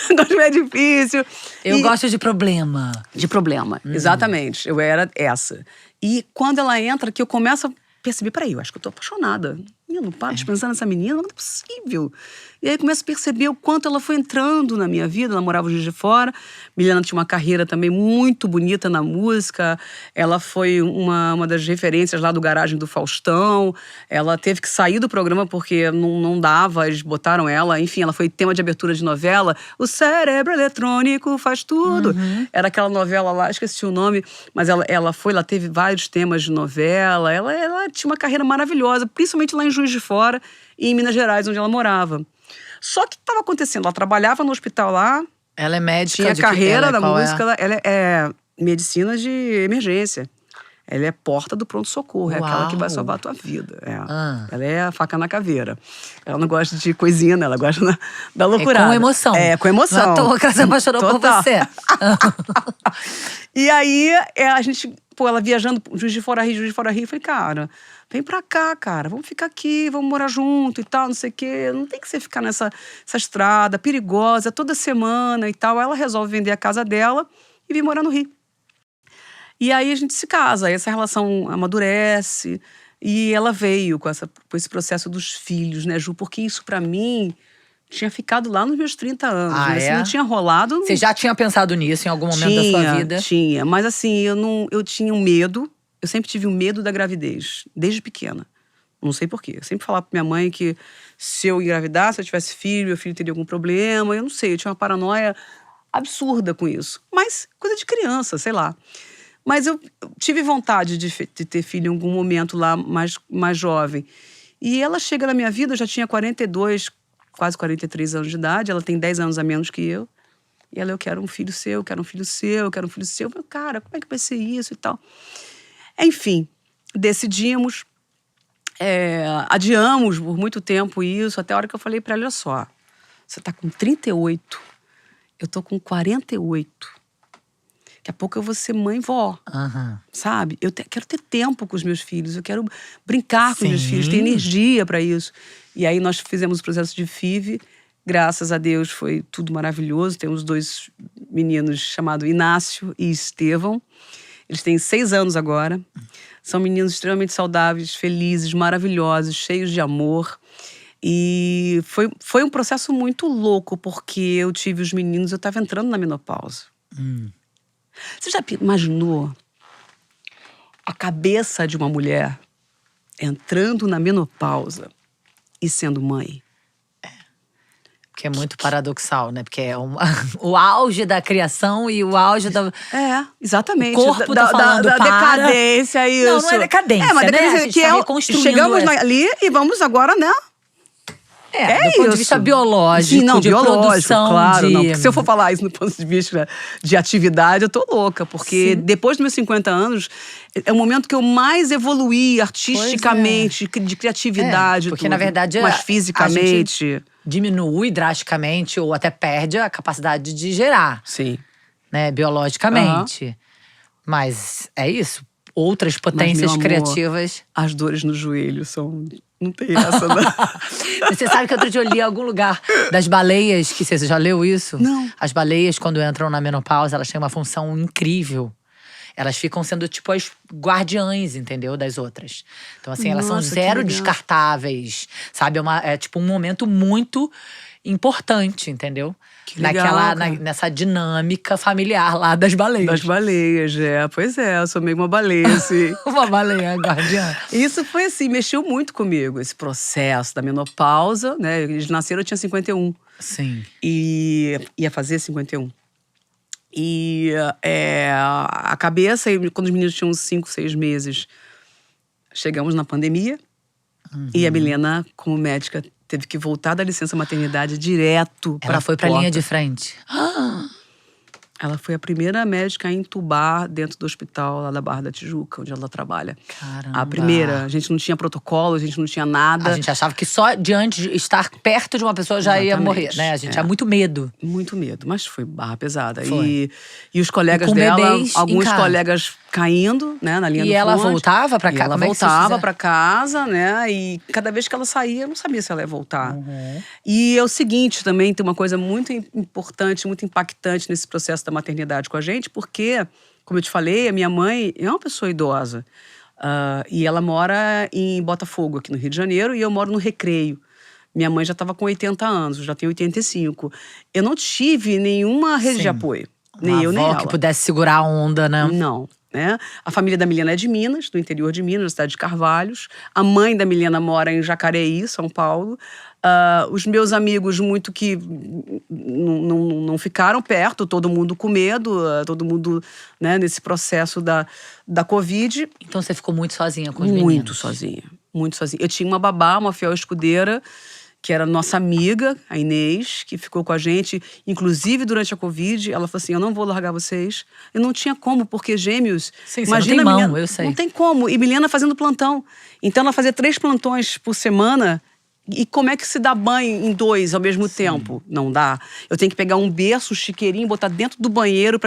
Eu gosto de mulher difícil. Eu gosto de problema. De problema, exatamente. Eu era essa. E quando ela entra, que eu começo a perceber, peraí, eu acho que eu tô apaixonada. Eu não paro de pensar nessa menina, não é possível. E aí eu começo a perceber o quanto ela foi entrando na minha vida. Ela morava em Juiz de Fora. Milena tinha uma carreira também muito bonita na música. Ela foi uma das referências lá do Garagem do Faustão. Ela teve que sair do programa porque não dava, eles botaram ela. Enfim, ela foi tema de abertura de novela. O cérebro eletrônico faz tudo. Era aquela novela lá, esqueci o nome, mas ela teve vários temas de novela. Ela tinha uma carreira maravilhosa, principalmente lá em Juiz de Fora e em Minas Gerais, onde ela morava. Só que estava acontecendo, ela trabalhava no hospital lá, Ela é médica tinha de carreira ela na qual é? música, ela é medicina de emergência. Ela é porta do pronto-socorro, é aquela que vai Uau. salvar a tua vida. Ah. Ela é a faca na caveira. Ela não gosta de coisinha, ela gosta da loucurada. com emoção. É, com emoção. Não é à toa que ela se apaixonou por Total. você. E aí, a gente, ela viajando, Juiz de Fora, Rio, eu falei, cara, vem pra cá, cara, vamos ficar aqui, vamos morar junto e tal, não sei o quê. Não tem que você ficar nessa estrada perigosa toda semana e tal. Aí ela resolve vender a casa dela e vir morar no Rio. E aí a gente se casa, aí essa relação amadurece. E ela veio com esse processo dos filhos, né, Ju? Porque isso, pra mim, tinha ficado lá nos meus 30 anos. Ah, né? Se é? não tinha rolado... Você já tinha pensado nisso em algum momento da sua vida? Tinha. Mas assim, eu tinha um medo. Eu sempre tive um medo da gravidez, desde pequena. Não sei porquê. Eu sempre falava pra minha mãe que se eu engravidasse, se eu tivesse filho, meu filho teria algum problema. Eu não sei, eu tinha uma paranoia absurda com isso. Mas coisa de criança, sei lá. Mas eu tive vontade de ter filho em algum momento lá, mais jovem. E ela chega na minha vida, eu já tinha 42, quase 43 anos de idade. Ela tem 10 anos a menos que eu. E ela, eu quero um filho seu, eu quero um filho seu, eu quero um filho seu. Eu falei, cara, como é que vai ser isso e tal? Enfim, decidimos, adiamos por muito tempo isso, até a hora que eu falei pra ela, olha só, você tá com 38 Eu tô com 48. Daqui a pouco eu vou ser mãe e vó, sabe? Quero ter tempo com os meus filhos, eu quero brincar com os meus filhos, ter energia para isso. E aí nós fizemos o processo de FIV, graças a Deus foi tudo maravilhoso. Temos 2 meninos chamados Inácio e Estevão. Eles têm 6 anos agora. São meninos extremamente saudáveis, felizes, maravilhosos, cheios de amor. E foi um processo muito louco, porque eu tive os meninos, eu estava entrando na menopausa. Você já imaginou a cabeça de uma mulher entrando na menopausa e sendo mãe? Porque é muito paradoxal, né? Porque é o auge da criação e o auge da… Exatamente. O corpo tá falando, da para. decadência, isso. Não é decadência, mas né? decadência A gente que tá reconstruindo chegamos ali e vamos agora, né? do ponto de vista biológico, Sim, não, de biológico, produção, claro. de… Não, porque se eu for falar isso no ponto de vista de atividade, eu tô louca. Porque depois dos meus 50 anos, é o momento que eu mais evoluí artisticamente, de criatividade. Porque, tudo. na verdade, mas fisicamente… a gente diminui drasticamente ou até perde a capacidade de gerar. Sim. Né, biologicamente. Mas é isso. Outras potências amor, criativas… As dores no joelho são… Não tem essa, não. Você sabe que outro dia eu li em algum lugar das baleias, que você já leu isso? Não. As baleias, quando entram na menopausa, elas têm uma função incrível. Elas ficam sendo tipo as guardiãs, entendeu? Das outras. Então, assim, elas são Nossa, que zero legal. descartáveis. Sabe? É tipo um momento muito importante, entendeu? Que legal, cara. Nessa dinâmica familiar lá das baleias. Das baleias, Pois é, eu sou meio uma baleia, assim. Uma baleia guardiã. Isso foi assim, mexeu muito comigo, esse processo da menopausa, né? Eles nasceram, eu tinha 51. Sim. E ia fazer 51. E a cabeça, quando os meninos tinham 5, 6 meses, chegamos na pandemia. E a Milena, como médica, teve que voltar da licença maternidade direto para Ela foi pra linha de frente. Ela foi a primeira médica a entubar dentro do hospital lá da Barra da Tijuca, onde ela trabalha. Caramba. A primeira. A gente não tinha protocolo, a gente não tinha nada. A gente achava que só diante de estar perto de uma pessoa já ia morrer, né? A gente tinha muito medo. Muito medo, mas foi barra pesada. Foi. E os colegas com dela, bebês em alguns casa. colegas caindo, né, na linha do E ela fronte. voltava pra casa? Ela Como é que vocês voltava fizeram? pra casa, né? E cada vez que ela saía, eu não sabia se ela ia voltar. E é o seguinte, também tem uma coisa muito importante, muito impactante nesse processo da maternidade com a gente, porque, como eu te falei, a minha mãe é uma pessoa idosa. E ela mora em Botafogo, aqui no Rio de Janeiro, e eu moro no Recreio. Minha mãe já estava com 80 anos, eu já tenho 85. Eu não tive nenhuma rede de apoio. Nem eu, nem avó ela. que pudesse segurar a onda, né? Não. Né? A família da Milena é de Minas, do interior de Minas, na cidade de Carvalhos. A mãe da Milena mora em Jacareí, São Paulo. Os meus amigos, muito que não ficaram perto, todo mundo com medo, todo mundo, né, nesse processo da Covid. Então você ficou muito sozinha com os meninos? Muito sozinha, muito sozinha. Eu tinha uma babá, uma fiel escudeira, que era nossa amiga, a Inês, que ficou com a gente, inclusive durante a Covid. Ela falou assim, eu não vou largar vocês. Eu não tinha como, porque gêmeos… Sim, imagina não tem mão, Milena, eu sei. não tem como. E Milena fazendo plantão. Então ela fazia 3 plantões por semana. E como é que se dá banho em 2 ao mesmo tempo? Não dá. Eu tenho que pegar um berço, um chiqueirinho, botar dentro do banheiro.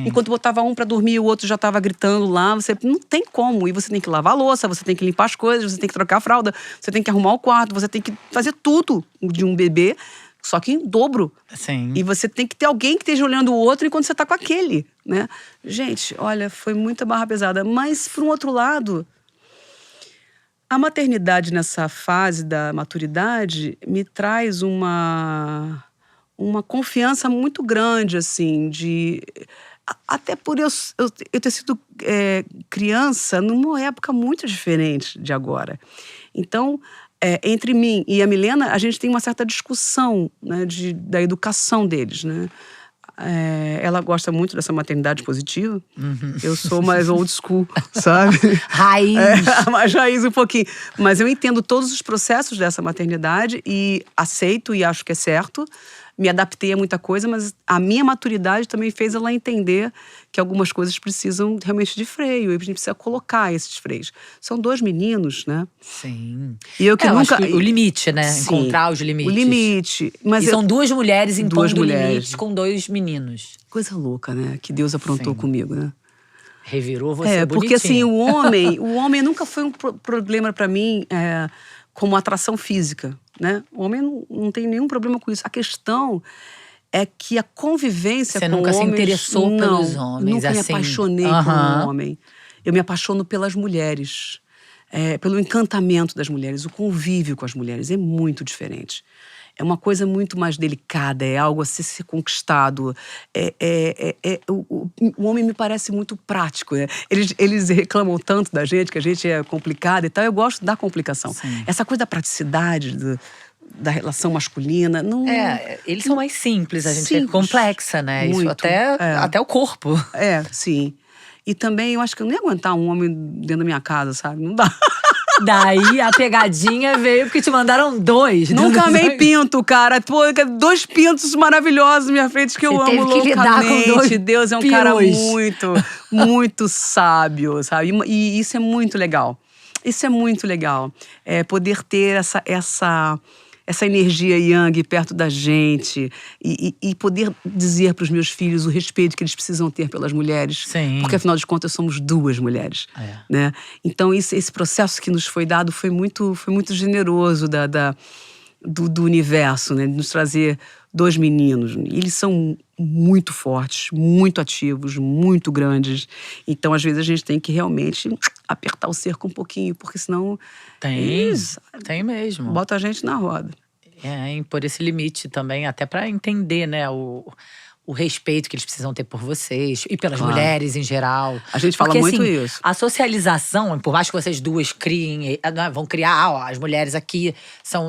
Enquanto botava um pra dormir, o outro já tava gritando lá. Você não tem como. E você tem que lavar a louça, você tem que limpar as coisas, você tem que trocar a fralda, você tem que arrumar o quarto, você tem que fazer tudo de um bebê, só que em dobro. Sim. E você tem que ter alguém que esteja olhando o outro enquanto você tá com aquele, né? Gente, olha, foi muita barra pesada. Mas, por um outro lado… A maternidade nessa fase da maturidade me traz uma confiança muito grande, assim, até por eu ter sido criança numa época muito diferente de agora. Então, entre mim e a Milena, a gente tem uma certa discussão, né, da educação deles, né? Ela gosta muito dessa maternidade positiva. Eu sou mais old school, sabe? Raiz. Mais raiz um pouquinho. Mas eu entendo todos os processos dessa maternidade e aceito e acho que é certo. me adaptei a muita coisa, mas a minha maturidade também fez ela entender que algumas coisas precisam realmente de freio, e a gente precisa colocar esses freios. São 2 meninos, né? Sim. E eu que eu nunca. acho que o limite, né? Sim, Encontrar os limites. O limite. Mas E são 2 mulheres duas impondo mulheres. limites com 2 meninos. Coisa louca, né? Que Deus aprontou Sim. comigo, né? Revirou você Porque assim, bonitinha. o homem nunca foi um problema pra mim como atração física, né? O homem não tem nenhum problema com isso. A questão é que a convivência Você com nunca se homens… interessou pelos homens, nunca me assim? apaixonei por um homem. Eu me apaixono pelas mulheres, pelo encantamento das mulheres, o convívio com as mulheres é muito diferente. É uma coisa muito mais delicada, é algo a ser conquistado. O homem me parece muito prático. Né? Eles reclamam tanto da gente, que a gente é complicada e tal. Eu gosto da complicação. Sim. Essa coisa da praticidade, da relação masculina, não… Eles são mais simples, a gente é Simples. complexa, né? Muito. Isso até o corpo. Sim. E também eu acho que eu não ia aguentar um homem dentro da minha casa, sabe? Não dá. Daí a pegadinha veio porque te mandaram 2. Nunca amei pinto, cara. Pô, 2 pintos maravilhosos na minha frente que eu Você amo teve que lidar com loucamente. 2 Deus é um cara pirões. muito, muito sábio, sabe? E isso é muito legal. Isso é muito legal. Poder ter essa energia yang perto da gente e poder dizer para os meus filhos o respeito que eles precisam ter pelas mulheres. Sim. Porque, afinal de contas, somos 2 mulheres. Né? Então, esse processo que nos foi dado foi muito generoso do universo, né? De nos trazer 2 meninos. Eles são muito fortes, muito ativos, muito grandes. Então, às vezes, a gente tem que realmente apertar o cerco um pouquinho, porque senão… Tem mesmo. Bota a gente na roda. Impor esse limite também, até pra entender, né, o respeito que eles precisam ter por vocês e pelas mulheres em geral. A gente fala Porque, muito assim, isso. A socialização, por mais que vocês 2 criem, vão criar, as mulheres aqui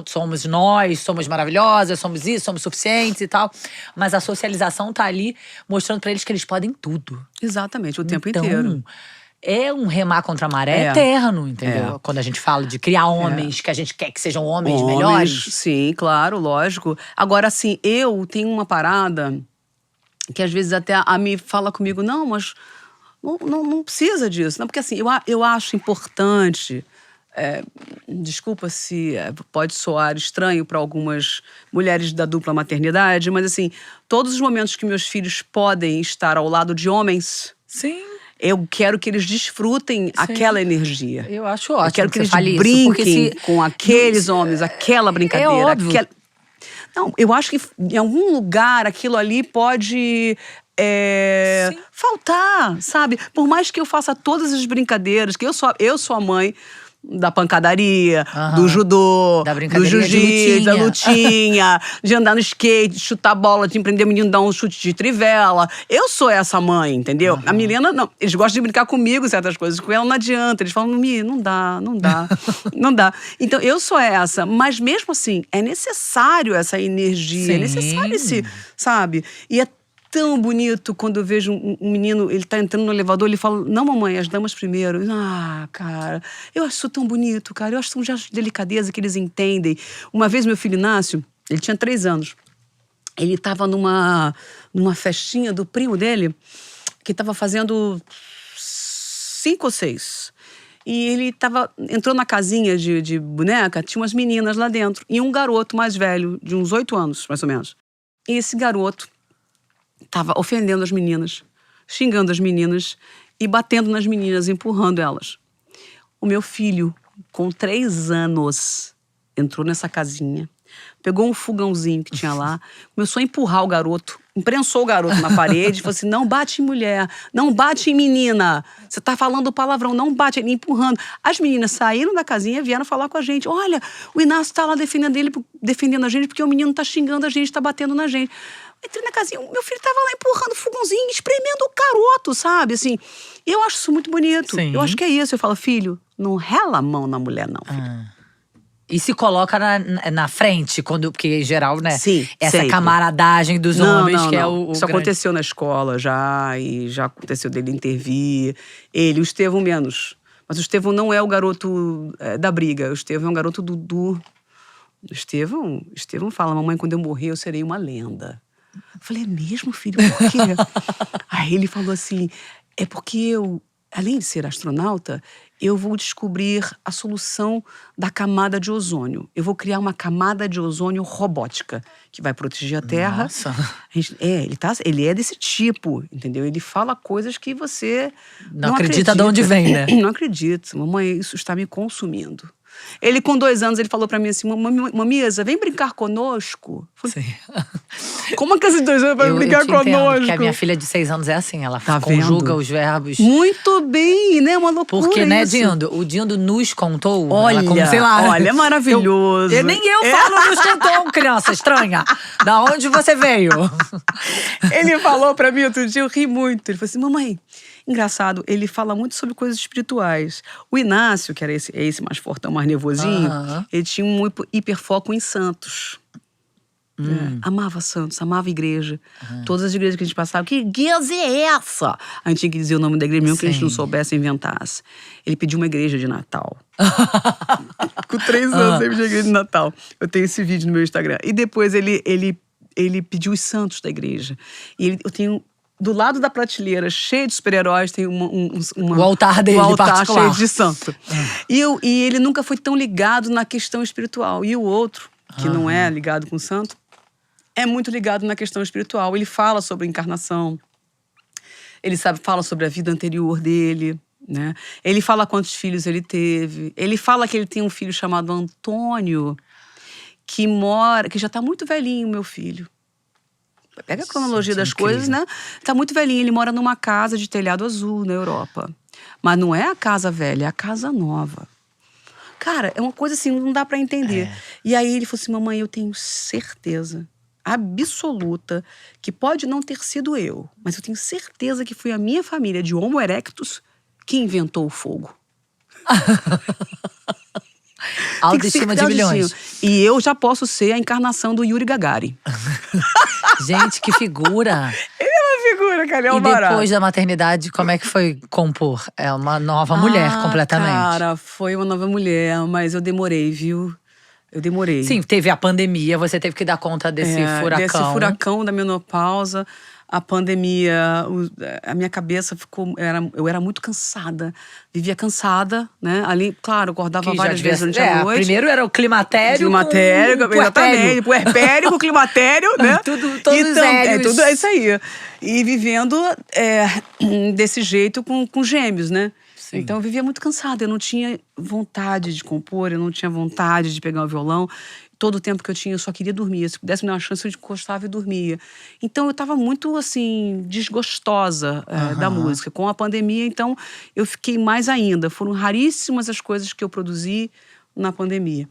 somos nós, somos maravilhosas, somos isso, somos suficientes e tal. Mas a socialização tá ali mostrando pra eles que eles podem tudo. Exatamente, o tempo Então, inteiro. É um remar contra a maré eterno, entendeu? Quando a gente fala de criar homens, que a gente quer que sejam homens melhores. Sim, claro, lógico. Agora, assim, eu tenho uma parada que às vezes até a Mi fala comigo, não, mas não precisa disso. Não, porque assim, eu acho importante… desculpa se pode soar estranho para algumas mulheres da dupla maternidade, mas assim, todos os momentos que meus filhos podem estar ao lado de homens… Sim. Eu quero que eles desfrutem aquela energia. Eu acho ótimo. Eu quero que eles fale brinquem isso, com aqueles homens, aquela brincadeira. É óbvio. Não, eu acho que em algum lugar aquilo ali pode faltar, sabe? Por mais que eu faça todas as brincadeiras, que eu sou a mãe da pancadaria, do judô, da do jiu-jitsu, da lutinha, de andar no skate, de chutar bola, de empreender o menino, dar um chute de trivela. Eu sou essa mãe, entendeu? A Milena, não. Eles gostam de brincar comigo certas coisas, com ela não adianta. Eles falam, Mi, não dá, não dá. Então, eu sou essa. Mas mesmo assim, é necessário essa energia, é necessário esse, sabe? E é tão bonito quando eu vejo um menino, ele tá entrando no elevador, ele fala, não, mamãe, as damas primeiro. Cara, eu acho isso tão bonito, cara. Eu acho um gesto de delicadeza que eles entendem. Uma vez meu filho Inácio, ele tinha 3 anos. Ele tava numa festinha do primo dele, que tava fazendo 5 ou 6. E ele entrou na casinha de boneca, tinha umas meninas lá dentro. E um garoto mais velho, de uns 8 anos, mais ou menos. E esse garoto estava ofendendo as meninas, xingando as meninas e batendo nas meninas, empurrando elas. O meu filho, com 3 anos, entrou nessa casinha, pegou um fogãozinho que tinha lá, começou a empurrar o garoto, imprensou o garoto na parede e falou assim, não bate em mulher, não bate em menina, você tá falando palavrão, não bate, ele empurrando. As meninas saíram da casinha e vieram falar com a gente, olha, o Inácio tá lá defendendo a gente porque o menino tá xingando a gente, tá batendo na gente. Entrei na casinha, meu filho tava lá empurrando o fogãozinho, espremendo o caroto, sabe? Assim, eu acho isso muito bonito. Sim. Eu acho que é isso. Eu falo, filho, não rela a mão na mulher, não, filho. E se coloca na frente, porque em geral, né? Sim, essa sempre. Camaradagem dos homens, que é o Isso grande… aconteceu na escola já, e já aconteceu dele intervir. O Estevão menos. Mas o Estevão não é o garoto da briga. O Estevão é um garoto do Estevão fala, mamãe, quando eu morrer eu serei uma lenda. Eu falei, é mesmo, filho? Por quê? Aí ele falou assim, é porque eu, além de ser astronauta, eu vou descobrir a solução da camada de ozônio. Eu vou criar uma camada de ozônio robótica, que vai proteger a Terra. Nossa. Ele é desse tipo, entendeu? Ele fala coisas que você Não acredita de onde vem, né? Não acredito. Mamãe, isso está me consumindo. Ele, com 2 anos, ele falou pra mim assim, mamisa, vem brincar conosco. Sim. Como a criança de 2 anos vai brincar te entendo, conosco? porque a minha filha de 6 anos é assim, ela Tá conjuga vendo? os verbos. Muito bem, né? Uma loucura Porque, né, isso. Dindo? O Dindo nos contou. Olha, ela, como, sei lá, olha, é maravilhoso. Nem eu falo nos contou, criança estranha. Da onde você veio? Ele falou pra mim outro dia, eu ri muito. Ele falou assim, mamãe, engraçado, ele fala muito sobre coisas espirituais. O Inácio, que era esse mais fortão, mais nervosinho, ele tinha um hiperfoco em santos. Amava santos, amava igreja. Todas as igrejas que a gente passava, que igreja é essa? A gente tinha que dizer o nome da igreja, mesmo que a gente não soubesse, inventasse. Ele pediu uma igreja de Natal. Com 3 anos, ele pediu a igreja de Natal. Eu tenho esse vídeo no meu Instagram. E depois ele pediu os santos da igreja. E eu tenho... Do lado da prateleira, cheio de super-heróis, tem o altar dele, um altar particular. cheio de santo. E ele nunca foi tão ligado na questão espiritual. E o outro, que não é ligado com o santo, é muito ligado na questão espiritual. Ele fala sobre a encarnação. Ele fala sobre a vida anterior dele, né? Ele fala quantos filhos ele teve. Ele fala que ele tem um filho chamado Antônio, que já está muito velhinho, meu filho. Pega a cronologia das coisas, né? Tá muito velhinho. Ele mora numa casa de telhado azul na Europa. Mas não é a casa velha, é a casa nova. Cara, é uma coisa assim, não dá pra entender. E aí ele falou assim, mamãe, eu tenho certeza absoluta que pode não ter sido eu, mas eu tenho certeza que foi a minha família de Homo erectus que inventou o fogo. Autoestima de milhões. E eu já posso ser a encarnação do Yuri Gagarin. Gente, que figura! Ele é uma figura, cara, é um E barato. depois da maternidade, como é que foi compor? É uma nova mulher, completamente. Cara, foi uma nova mulher, mas eu demorei, viu? Eu demorei. Sim, teve a pandemia, você teve que dar conta desse furacão. Desse furacão da menopausa, a pandemia, a minha cabeça ficou... Eu era muito cansada, vivia cansada, né? Ali, claro, eu acordava várias vezes durante a noite. Primeiro era o climatério exatamente. Puerpério com climatério, né? Todos sérios. Tudo é isso aí. E vivendo desse jeito com gêmeos, né? Sim. Então eu vivia muito cansada, eu não tinha vontade de compor, eu não tinha vontade de pegar o violão. Todo o tempo que eu tinha, eu só queria dormir. Se pudesse me dar uma chance, eu encostava e dormia. Então eu estava muito, assim, desgostosa da música. Com a pandemia, então, eu fiquei mais ainda. Foram raríssimas as coisas que eu produzi na pandemia.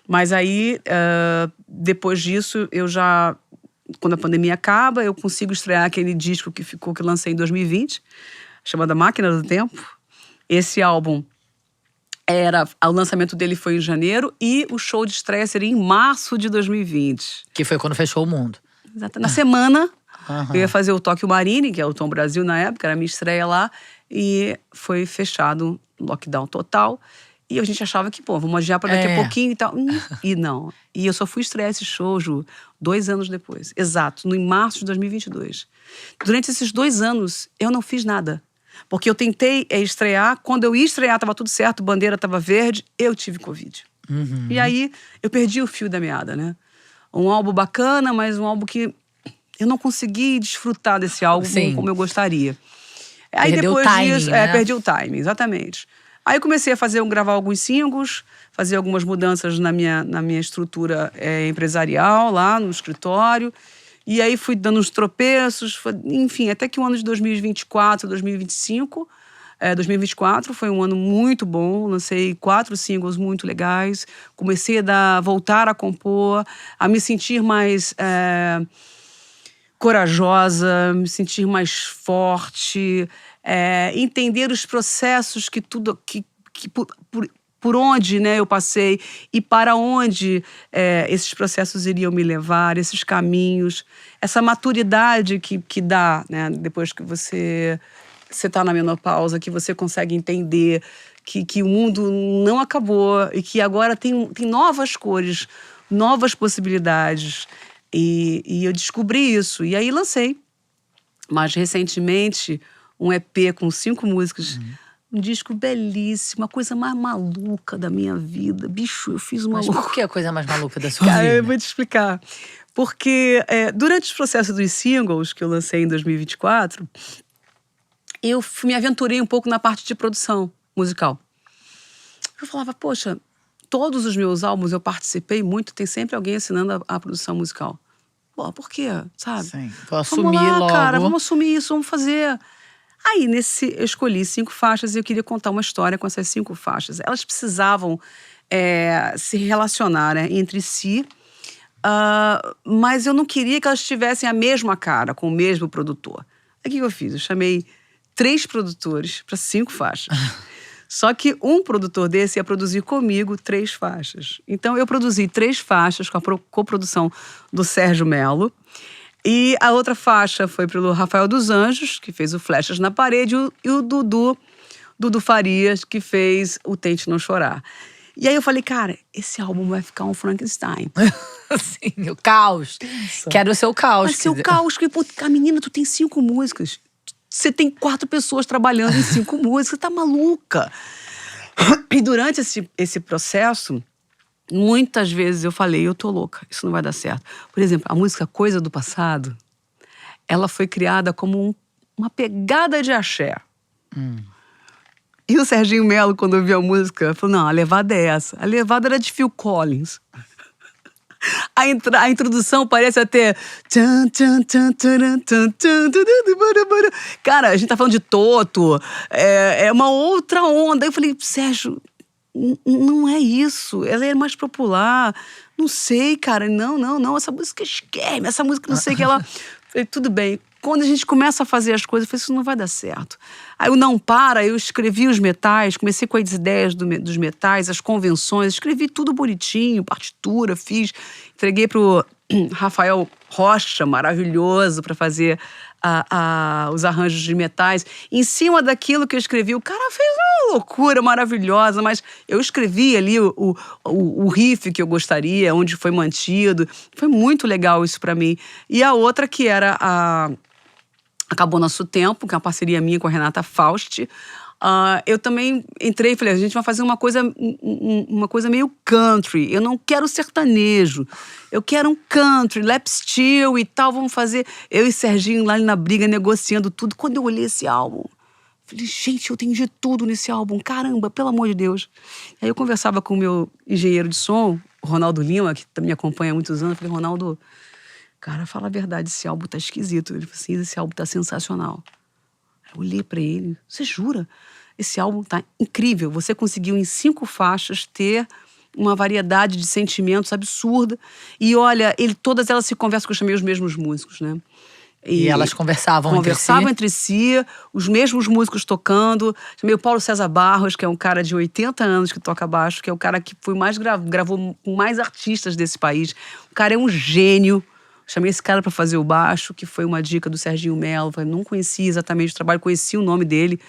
Mas aí, depois disso, quando a pandemia acaba, eu consigo estrear aquele disco que lancei em 2020, chamado Máquina do Tempo. Esse álbum, o lançamento dele foi em janeiro e o show de estreia seria em março de 2020. Que foi quando fechou o mundo. Exato. Na semana, eu ia fazer o Tóquio Marine, que é o Tom Brasil na época, era a minha estreia lá, e foi fechado, lockdown total. E a gente achava que, vamos adiar para daqui a pouquinho e tal. E não. E eu só fui estrear esse show, Ju, 2 anos depois. Exato, em março de 2022. Durante esses 2 anos, eu não fiz nada. Porque eu tentei estrear, quando eu ia estrear estava tudo certo, bandeira estava verde, eu tive Covid. E aí eu perdi o fio da meada, né? Um álbum bacana, mas um álbum que eu não consegui desfrutar desse álbum como eu gostaria. Aí Perdeu depois o timing, disso, né? perdi o timing, exatamente. Aí eu comecei a gravar alguns singles, fazer algumas mudanças na minha estrutura empresarial, lá no escritório. E aí fui dando uns tropeços, enfim, até que o ano de 2024, 2025... 2024 foi um ano muito bom, lancei 4 singles muito legais, comecei a voltar a compor, a me sentir mais corajosa, me sentir mais forte, entender os processos por onde, né, eu passei e para onde esses processos iriam me levar, esses caminhos, essa maturidade que dá, né, depois que você está na menopausa, que você consegue entender que o mundo não acabou e que agora tem novas cores novas possibilidades. E eu descobri isso. E aí lancei. Mas recentemente, um EP com 5 músicas. Um disco belíssimo, a coisa mais maluca da minha vida. Bicho, eu fiz uma Mas loucura. por que a coisa mais maluca da sua Cara, vida? eu vou te explicar. Porque durante o processo dos singles que eu lancei em 2024, eu me aventurei um pouco na parte de produção musical. Eu falava, poxa, todos os meus álbuns eu participei muito, tem sempre alguém assinando a produção musical. Pô, por quê? Sabe? Sim, vou assumir Vamos lá, logo. cara, vamos assumir isso, vamos fazer. Aí, eu escolhi 5 faixas e eu queria contar uma história com essas 5 faixas. Elas precisavam se relacionar, né, entre si, mas eu não queria que elas tivessem a mesma cara, com o mesmo produtor. Aí o que eu fiz? Eu chamei 3 produtores para 5 faixas. Só que um produtor desse ia produzir comigo 3 faixas. Então, eu produzi 3 faixas com a coprodução do Sérgio Mello. E a outra faixa foi pelo Rafael dos Anjos, que fez o Flechas na Parede, e o Dudu Farias, que fez o Tente Não Chorar. E aí eu falei, cara, esse álbum vai ficar um Frankenstein. Sim, o caos. Quero o seu caos. Mas seu caos, que, pô, menina, tu tem 5 músicas. Você tem 4 pessoas trabalhando em 5 músicas, você tá maluca. E durante esse processo, muitas vezes eu falei, eu tô louca, isso não vai dar certo. Por exemplo, a música Coisa do Passado, ela foi criada como uma pegada de axé. E o Serginho Mello, quando ouviu a música, falou, não, a levada é essa. A levada era de Phil Collins. A introdução parece até... Cara, a gente tá falando de Toto, é uma outra onda. Aí eu falei, Sérgio, não é isso, ela é mais popular. Não sei, cara, não, essa música esquece, essa música não sei o que ela... Falei, tudo bem. Quando a gente começa a fazer as coisas, eu falei, isso não vai dar certo. Aí o Não Para, eu escrevi os metais, comecei com as ideias dos metais, as convenções, escrevi tudo bonitinho, partitura, fiz, entreguei pro Rafael Rocha, maravilhoso, para fazer os arranjos de metais. Em cima daquilo que eu escrevi, o cara fez uma loucura maravilhosa, mas eu escrevi ali o riff que eu gostaria, onde foi mantido. Foi muito legal isso para mim. E a outra que era Acabou Nosso Tempo, que é uma parceria minha com a Renata Fausti. Eu também entrei e falei, a gente vai fazer uma coisa meio country. Eu não quero sertanejo. Eu quero um country, lap steel e tal. Vamos fazer... Eu e Serginho lá na briga, negociando tudo. Quando eu olhei esse álbum, falei, gente, eu tenho de tudo nesse álbum. Caramba, pelo amor de Deus. Aí eu conversava com o meu engenheiro de som, o Ronaldo Lima, que me acompanha há muitos anos. Eu falei, Ronaldo, cara, fala a verdade, esse álbum tá esquisito. Ele falou assim, esse álbum tá sensacional. Eu olhei pra ele, você jura? Esse álbum tá incrível. Você conseguiu em 5 faixas ter uma variedade de sentimentos absurda. E olha, todas elas se conversam, que eu chamei os mesmos músicos, né? E elas conversavam entre si, os mesmos músicos tocando. Chamei o Paulo César Barros, que é um cara de 80 anos que toca baixo, que é o cara que foi gravou com mais artistas desse país. O cara é um gênio. Chamei esse cara para fazer o baixo, que foi uma dica do Serginho Mello. Eu não conhecia exatamente o trabalho, conheci o nome dele.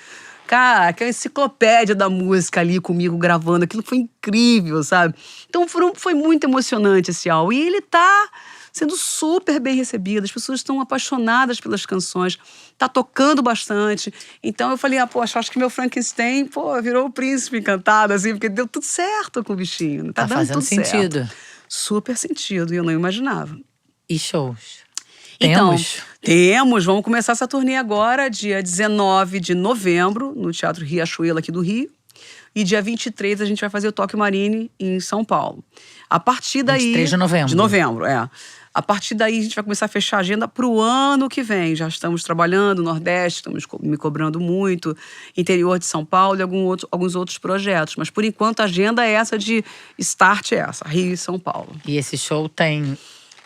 Cara, que é uma enciclopédia da música ali comigo gravando. Aquilo foi incrível, sabe? Então foi muito emocionante esse álbum. E ele tá sendo super bem recebido. As pessoas estão apaixonadas pelas canções. Tá tocando bastante. Então eu falei, poxa, acho que meu Frankenstein, virou o príncipe encantado, assim, porque deu tudo certo com o bichinho. Tá dando fazendo tudo sentido. Certo. Super sentido, e eu não imaginava. E shows? Temos. Vamos começar essa turnê agora, dia 19 de novembro, no Teatro Riachuelo aqui do Rio. E dia 23 a gente vai fazer o Tóquio Marine em São Paulo. A partir daí... 23 de novembro. De novembro, A partir daí a gente vai começar a fechar a agenda pro ano que vem. Já estamos trabalhando no Nordeste, estamos me cobrando muito. Interior de São Paulo e alguns outros projetos. Mas por enquanto a agenda é essa de start, Rio e São Paulo. E esse show tem...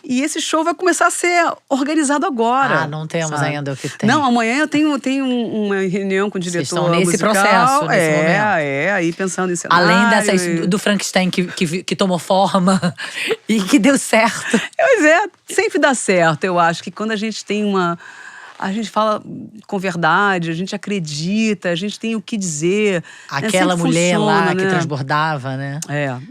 E esse show vai começar a ser organizado agora. Não temos ainda o que tem. Não, amanhã eu tenho uma reunião com o diretor musical. Vocês estão nesse processo, nesse momento. Aí pensando em cenário. Além dessas do Frankenstein que tomou forma e que deu certo. Pois sempre dá certo. Eu acho que quando a gente tem a gente fala com verdade, a gente acredita, a gente tem o que dizer. Aquela Sempre mulher funciona, lá que né? transbordava, né?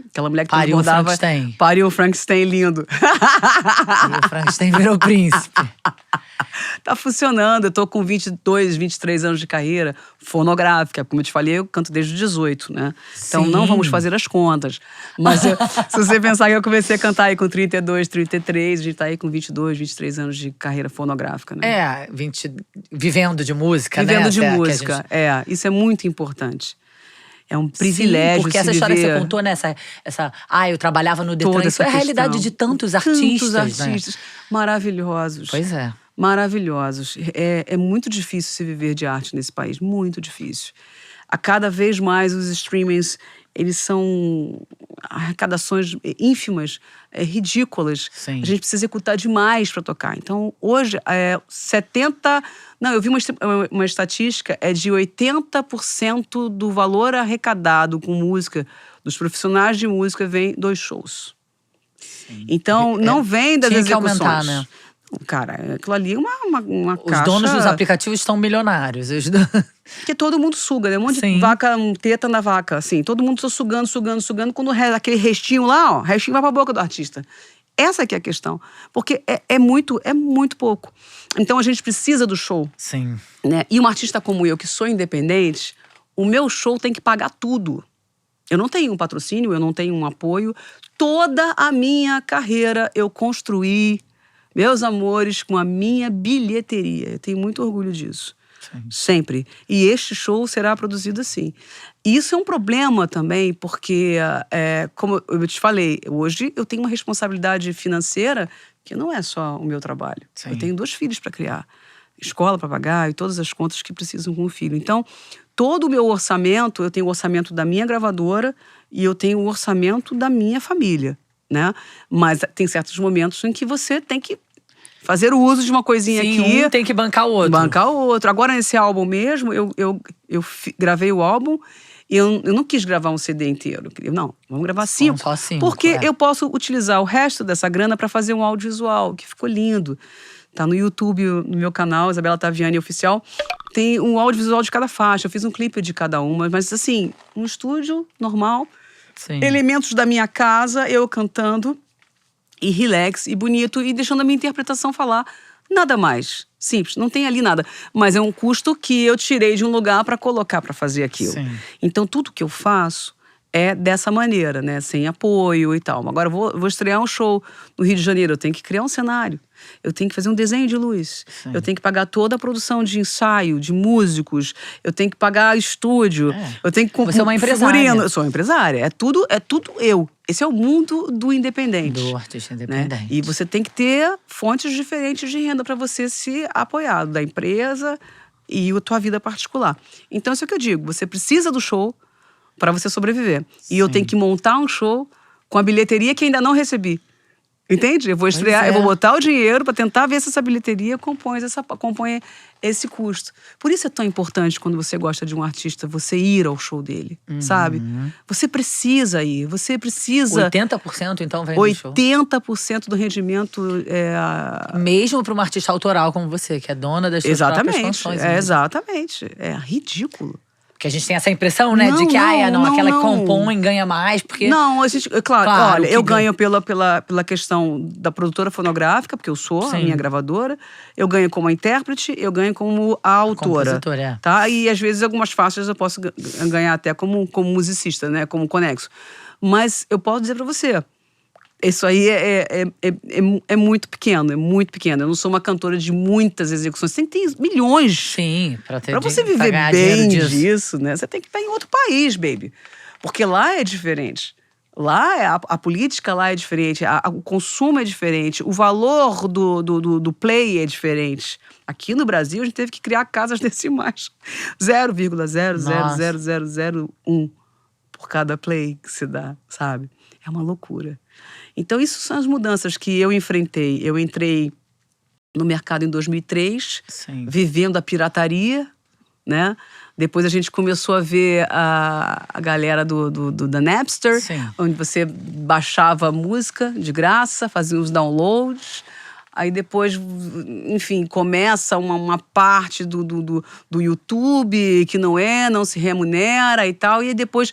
Aquela mulher que Pariu um transbordava. Frankenstein. Pariu um Frankenstein lindo. E o Frankenstein virou príncipe. Tá funcionando. Eu tô com 22, 23 anos de carreira fonográfica. Como eu te falei, eu canto desde os 18, né? Então Sim. não vamos fazer as contas. Mas se você pensar que eu comecei a cantar aí com 32, 33, a gente tá aí com 22, 23 anos de carreira fonográfica, né? Vivendo de música, né? Vivendo de Até que a música. gente- Isso é muito importante. É um privilégio. Sim, porque se essa história que viver... você contou, né? Eu trabalhava no Detran. Toda Isso é a essa realidade questão. de tantos artistas, Tantos né? artistas maravilhosos. Pois é. Maravilhosos. É muito difícil se viver de arte nesse país, muito difícil. A cada vez mais os streamings, eles são arrecadações ínfimas, ridículas. Sim. A gente precisa executar demais para tocar. Então, hoje, 70... Não, eu vi uma estatística, é de 80% do valor arrecadado com música, dos profissionais de música, vem dos shows. Sim. Então, não vem das Tinha que execuções. aumentar, né? Cara, aquilo ali é uma Os caixa... donos dos aplicativos estão milionários. Que todo mundo suga, né? Um monte Sim. de vaca, teta na vaca, assim. Todo mundo só sugando. Quando aquele restinho lá, ó, restinho vai pra boca do artista. Essa que é a questão. Porque é muito pouco. Então a gente precisa do show. Sim. Né? E um artista como eu, que sou independente, o meu show tem que pagar tudo. Eu não tenho um patrocínio, eu não tenho um apoio. Toda a minha carreira eu construí, meus amores, com a minha bilheteria. Eu tenho muito orgulho disso. Sim. Sempre. E este show será produzido assim. E isso é um problema também, porque, como eu te falei, hoje eu tenho uma responsabilidade financeira que não é só o meu trabalho. Sim. Eu tenho 2 filhos para criar, escola para pagar e todas as contas que precisam com o filho. Então, todo o meu orçamento, eu tenho o orçamento da minha gravadora e eu tenho o orçamento da minha família, né? Mas tem certos momentos em que você tem que fazer o uso de uma coisinha Sim, aqui. um tem que bancar o outro. Bancar o outro. Agora, nesse álbum mesmo, eu gravei o álbum e eu não quis gravar um CD inteiro. Não, vamos gravar 5. Só 5, porque eu posso utilizar o resto dessa grana para fazer um audiovisual, que ficou lindo. Tá no YouTube, no meu canal, Isabela Taviani Oficial. Tem um audiovisual de cada faixa. Eu fiz um clipe de cada uma. Mas, assim, um estúdio normal. Sim. Elementos da minha casa, eu cantando. E relax, e bonito, e deixando a minha interpretação falar. Nada mais. Simples, não tem ali nada. Mas é um custo que eu tirei de um lugar para colocar para fazer aquilo. Sim. Então, tudo que eu faço é dessa maneira, né? Sem apoio e tal. Agora, eu vou estrear um show no Rio de Janeiro. Eu tenho que criar um cenário. Eu tenho que fazer um desenho de luz. Sim. Eu tenho que pagar toda a produção de ensaio, de músicos. Eu tenho que pagar estúdio. Eu tenho que Você é uma empresária. figurino. Eu sou uma empresária. É tudo eu. Esse é o mundo do independente. Do artista Né? independente. E você tem que ter fontes diferentes de renda para você se apoiar, da empresa e a tua vida particular. Então, isso é o que eu digo. Você precisa do show para você sobreviver. E eu tenho que montar um show com a bilheteria que ainda não recebi. Entende? Eu vou estrear, eu vou botar o dinheiro para tentar ver se essa bilheteria compõe esse custo. Por isso é tão importante, quando você gosta de um artista, você ir ao show dele, sabe? Você precisa ir, você precisa... 80% então vem do show. 80% do rendimento Mesmo para uma artista autoral como você, que é dona das suas próprias canções. Exatamente. É ridículo. Porque a gente tem essa impressão, né? Não, de que aquela que não. compõe ganha mais, porque... Não, a gente, claro, olha, que eu ganho pela questão da produtora fonográfica, porque eu sou a minha gravadora. Eu ganho como intérprete, eu ganho como a autora. Compositora, tá? E às vezes algumas faixas eu posso ganhar até como musicista, né? Como conexo. Mas eu posso dizer pra você, isso aí é muito pequeno, é muito pequeno. Eu não sou uma cantora de muitas execuções. Você tem milhões. Sim, pra você viver bem disso, né? Você tem que estar em outro país, baby. Porque lá é diferente. Lá, a política lá é diferente, o consumo é diferente, o valor do play é diferente. Aqui no Brasil, a gente teve que criar casas decimais. 0,0000001 por cada play que se dá, sabe? É uma loucura. Então, isso são as mudanças que eu enfrentei. Eu entrei no mercado em 2003, vivendo a pirataria, né? Depois a gente começou a ver a galera da Napster, onde você baixava música de graça, fazia os downloads. Aí depois, enfim, começa uma parte do YouTube que não se remunera e tal. E aí depois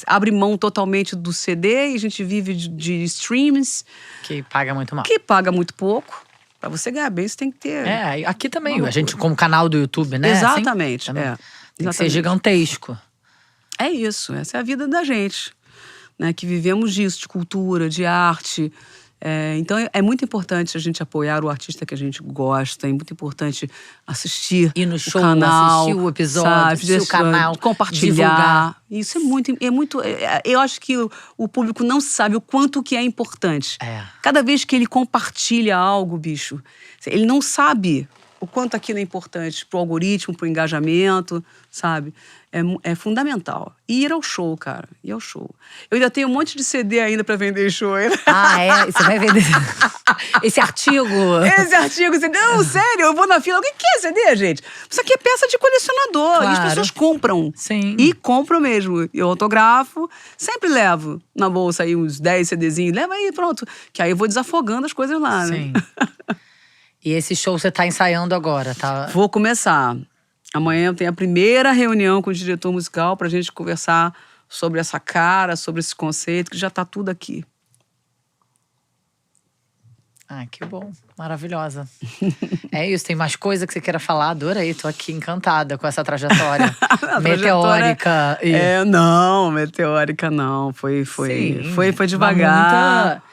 abre mão totalmente do CD e a gente vive de streams. Que paga muito mal. Que paga muito pouco. Pra você ganhar bem, você tem que ter… Aqui também, a gente como canal do YouTube, né? Exatamente, Assim, é. Tem que ser gigantesco. É isso, essa é a vida da gente, né? Que vivemos disso, de cultura, de arte. Então é muito importante a gente apoiar o artista que a gente gosta, é muito importante assistir Ir no show, o canal, assistir o episódio, sabe, assistir o canal, compartilhar. divulgar. Isso é muito. Eu acho que o público não sabe o quanto que é importante. Cada vez que ele compartilha algo, bicho, ele não sabe o quanto aquilo é importante pro algoritmo, pro engajamento, sabe? É fundamental. E ir ao show, cara. Ir ao show. Eu ainda tenho um monte de CD ainda pra vender em show. Você vai vender esse artigo? Esse artigo, você… Não, sério, eu vou na fila. O que é CD, gente? Isso aqui é peça de colecionador. Claro. E as pessoas compram. Sim. E compram mesmo. Eu autografo, sempre levo na bolsa aí uns 10 CDzinhos. Leva aí, pronto. Que aí eu vou desafogando as coisas lá, né? Sim. E esse show você tá ensaiando agora, tá? Vou começar. Amanhã eu tenho a primeira reunião com o diretor musical pra gente conversar sobre essa cara, sobre esse conceito, que já tá tudo aqui. Que bom. Maravilhosa. É isso, tem mais coisa que você queira falar? Adorei, tô aqui encantada com essa trajetória meteórica. Não, meteórica não. Foi devagar.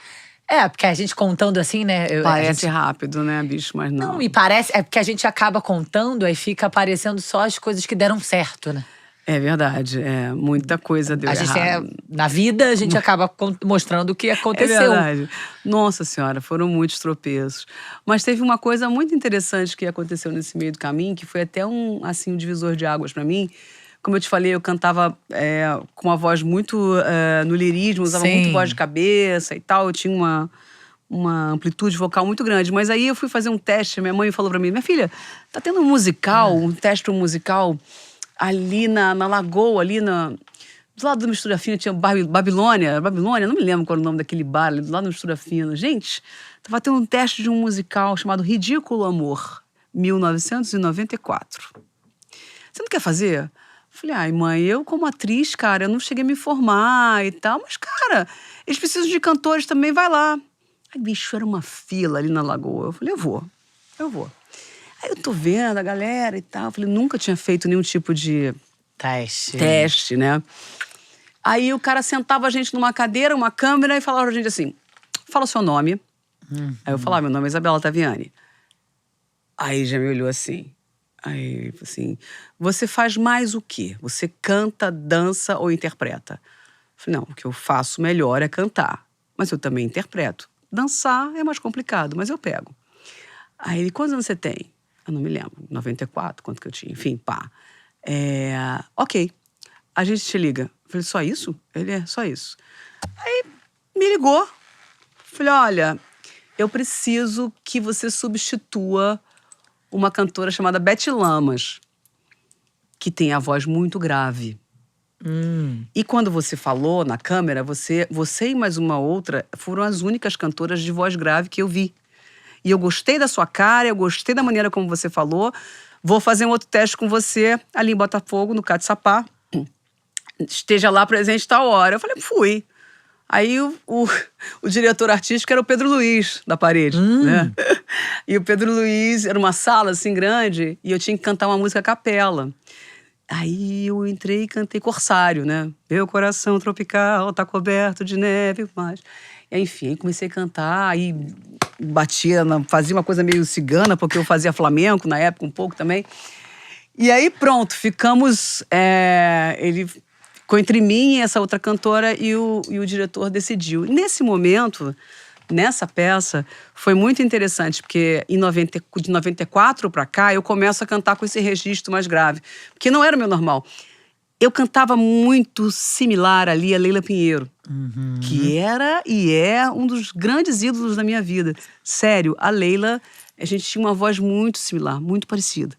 Porque a gente contando assim, né? Parece rápido, né, bicho? Mas não. Não, me parece… É porque a gente acaba contando, aí fica aparecendo só as coisas que deram certo, né? É verdade, muita coisa deu errado. Na vida, a gente acaba mostrando o que aconteceu. É verdade. Nossa Senhora, foram muitos tropeços. Mas teve uma coisa muito interessante que aconteceu nesse meio do caminho, que foi até um divisor de águas pra mim. Como eu te falei, eu cantava com uma voz muito no lirismo, usava muito voz de cabeça e tal. Eu tinha uma amplitude vocal muito grande. Mas aí eu fui fazer um teste, minha mãe falou pra mim: minha filha, tá tendo um teste musical ali na Lagoa, ali do lado do Mistura Fina, tinha Babilônia, não me lembro qual era o nome daquele bar ali, do lado do Mistura Fina. Gente, tava tendo um teste de um musical chamado Ridículo Amor, 1994. Você não quer fazer? Falei, mãe, eu como atriz, cara, eu não cheguei a me formar e tal, mas, cara, eles precisam de cantores também, vai lá. Aí, bicho, era uma fila ali na Lagoa. Eu falei, eu vou. Aí eu tô vendo a galera e tal. Eu falei, nunca tinha feito nenhum tipo de teste, né? Aí o cara sentava a gente numa cadeira, uma câmera e falava pra gente assim, fala o seu nome. Aí eu falava, meu nome é Isabela Taviani. Aí já me olhou assim. Aí, assim, você faz mais o quê? Você canta, dança ou interpreta? Eu falei, não, o que eu faço melhor é cantar. Mas eu também interpreto. Dançar é mais complicado, mas eu pego. Aí ele, quantos anos você tem? Eu não me lembro, 94, quanto que eu tinha? Enfim, pá. Ok, a gente te liga. Eu falei, só isso? Ele, só isso. Aí me ligou. Falei, olha, eu preciso que você substitua uma cantora chamada Beth Lamas, que tem a voz muito grave. E quando você falou na câmera, você e mais uma outra foram as únicas cantoras de voz grave que eu vi. E eu gostei da sua cara, eu gostei da maneira como você falou. Vou fazer um outro teste com você ali em Botafogo, no Catsapá. Esteja lá presente tal hora. Eu falei, fui. Aí o diretor artístico era o Pedro Luiz, da Parede, né? E o Pedro Luiz, era uma sala assim grande, e eu tinha que cantar uma música a capela. Aí eu entrei e cantei Corsário, né? Meu coração tropical tá coberto de neve, mas… Enfim, aí comecei a cantar, aí fazia uma coisa meio cigana, porque eu fazia flamenco na época um pouco também. E aí pronto, ficamos… ele ficou entre mim e essa outra cantora e o diretor decidiu. E nesse momento, nessa peça, foi muito interessante, porque de 94 pra cá, eu começo a cantar com esse registro mais grave, porque não era o meu normal. Eu cantava muito similar ali a Leila Pinheiro, que era e é um dos grandes ídolos da minha vida. Sério, a Leila, a gente tinha uma voz muito similar, muito parecida.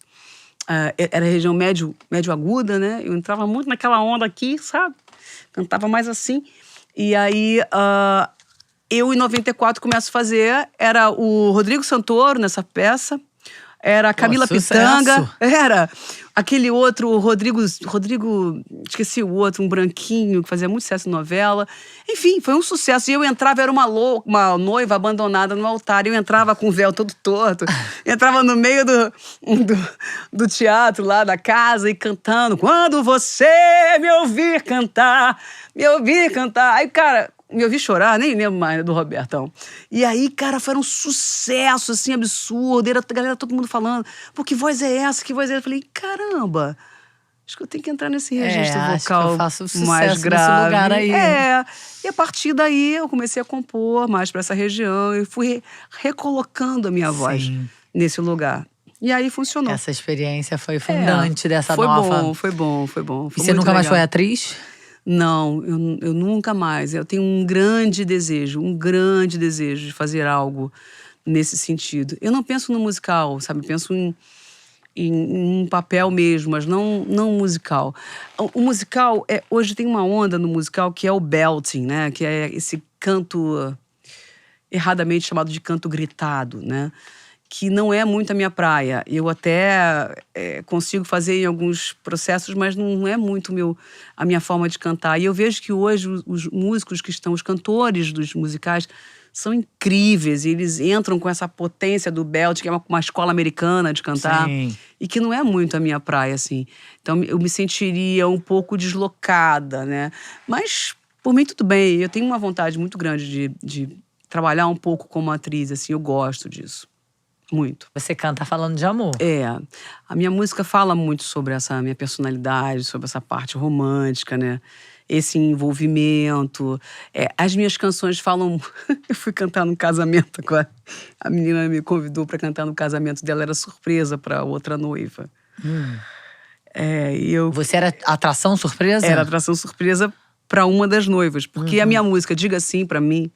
Era a região médio aguda, né? Eu entrava muito naquela onda aqui, sabe? Cantava mais assim. E aí, Eu, em 94, começo a fazer. Era o Rodrigo Santoro nessa peça. Era a Camila Pitanga. Era aquele outro, o Rodrigo, esqueci o outro, um branquinho, que fazia muito sucesso em novela. Enfim, foi um sucesso. E eu entrava, era uma noiva abandonada no altar. Eu entrava com o véu todo torto. Entrava no meio do teatro lá da casa e cantando. Quando você me ouvir cantar, Aí, cara, me ouvi chorar, nem lembro mais, né, do Robertão. E aí, cara, foi um sucesso, assim, absurdo. Era a galera, todo mundo falando, pô, que voz é essa? Que voz é essa? Eu falei, caramba, acho que eu tenho que entrar nesse registro vocal acho que eu faço sucesso mais grave. nesse lugar aí. E a partir daí eu comecei a compor mais pra essa região e fui recolocando a minha voz nesse lugar. E aí funcionou. Essa experiência foi fundante dessa foi nova... Foi bom. E você nunca mais foi atriz? Não, eu nunca mais. Eu tenho um grande desejo de fazer algo nesse sentido. Eu não penso no musical, sabe? Penso em um papel mesmo, mas não musical. O musical, hoje tem uma onda no musical que é o belting, né? Que é esse canto erradamente chamado de canto gritado, né? Que não é muito a minha praia. Eu até consigo fazer em alguns processos, mas não é muito a minha forma de cantar. E eu vejo que hoje os músicos os cantores dos musicais, são incríveis. E eles entram com essa potência do belt, que é uma escola americana de cantar. Sim. E que não é muito a minha praia, assim. Então eu me sentiria um pouco deslocada, né? Mas, por mim, tudo bem. Eu tenho uma vontade muito grande de trabalhar um pouco como atriz, assim. Eu gosto disso. Muito. Você canta falando de amor. A minha música fala muito sobre essa minha personalidade, sobre essa parte romântica, né? Esse envolvimento. As minhas canções falam... Eu fui cantar num casamento agora. A menina me convidou para cantar no casamento dela, era surpresa para outra noiva. Você era atração surpresa? Era atração surpresa para uma das noivas. Porque a minha música, Diga Sim pra mim,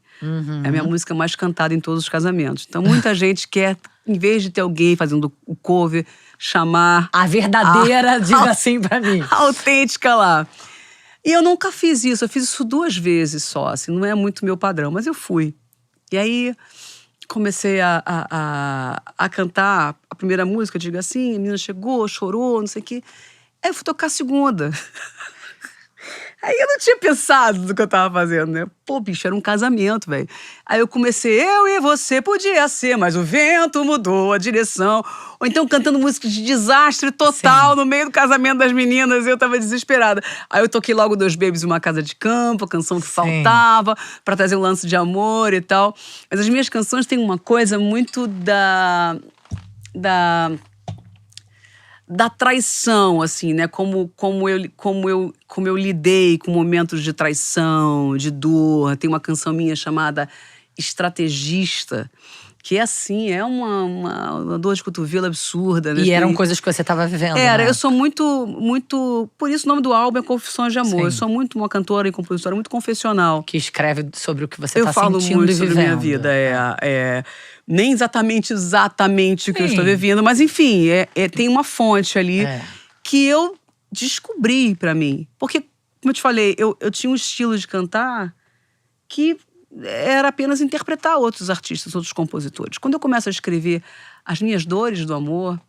é a minha música mais cantada em todos os casamentos. Então, muita gente quer, em vez de ter alguém fazendo o cover, chamar... A verdadeira Diga Sim pra mim. A autêntica lá. E eu nunca fiz isso. Eu fiz isso 2 vezes só, assim. Não é muito meu padrão, mas eu fui. E aí, comecei a cantar a primeira música, Diga Sim. A menina chegou, chorou, não sei o quê. Aí eu fui tocar a segunda. Aí eu não tinha pensado no que eu tava fazendo, né? Pô, bicho, era um casamento, velho. Aí eu comecei, eu e você podia ser, mas o vento mudou a direção. Ou então cantando música de desastre total no meio do casamento das meninas. E eu tava desesperada. Aí eu toquei logo 2 Babies e Uma Casa de Campo, a canção que faltava, pra trazer um lance de amor e tal. Mas as minhas canções têm uma coisa muito da traição, assim, né? Como eu lidei com momentos de traição, de dor. Tem uma canção minha chamada Estrategista, que assim, é uma dor de cotovelo absurda, né? E eram coisas que você estava vivendo, né? Eu sou muito... Por isso o nome do álbum é Confissões de Amor. Eu sou muito uma cantora e compositora muito confessional. Que escreve sobre o que você está sentindo e vivendo. Eu falo muito sobre a minha vida, nem exatamente o que eu estou vivendo, mas enfim, tem uma fonte ali que eu descobri pra mim. Porque, como eu te falei, eu tinha um estilo de cantar que era apenas interpretar outros artistas, outros compositores. Quando eu começo a escrever as minhas dores do amor,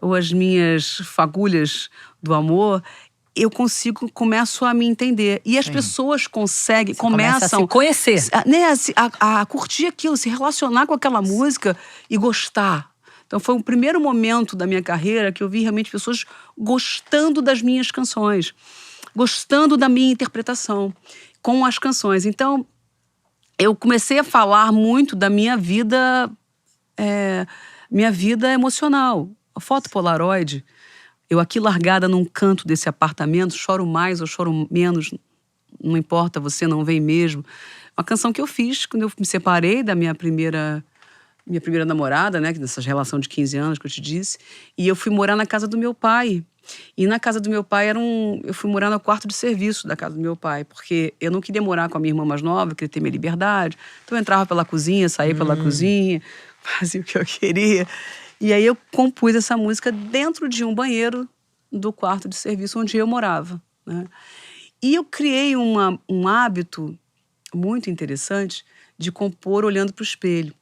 ou as minhas fagulhas do amor, eu começo a me entender. E as pessoas começam a se conhecer. A curtir aquilo, se relacionar com aquela música e gostar. Então foi o primeiro momento da minha carreira que eu vi realmente pessoas gostando das minhas canções, gostando da minha interpretação com as canções. Então, eu comecei a falar muito da minha vida emocional. A foto Polaroid, eu aqui largada num canto desse apartamento, choro mais ou choro menos, não importa, você não vem mesmo. Uma canção que eu fiz quando eu me separei da minha primeira namorada, né, dessa relação de 15 anos que eu te disse, e eu fui morar na casa do meu pai. E na casa do meu pai eu fui morar no quarto de serviço da casa do meu pai, porque eu não queria morar com a minha irmã mais nova, eu queria ter minha liberdade. Então eu entrava pela cozinha, saía pela cozinha, fazia o que eu queria. E aí eu compus essa música dentro de um banheiro do quarto de serviço onde eu morava, né? E eu criei um hábito muito interessante de compor olhando para o espelho.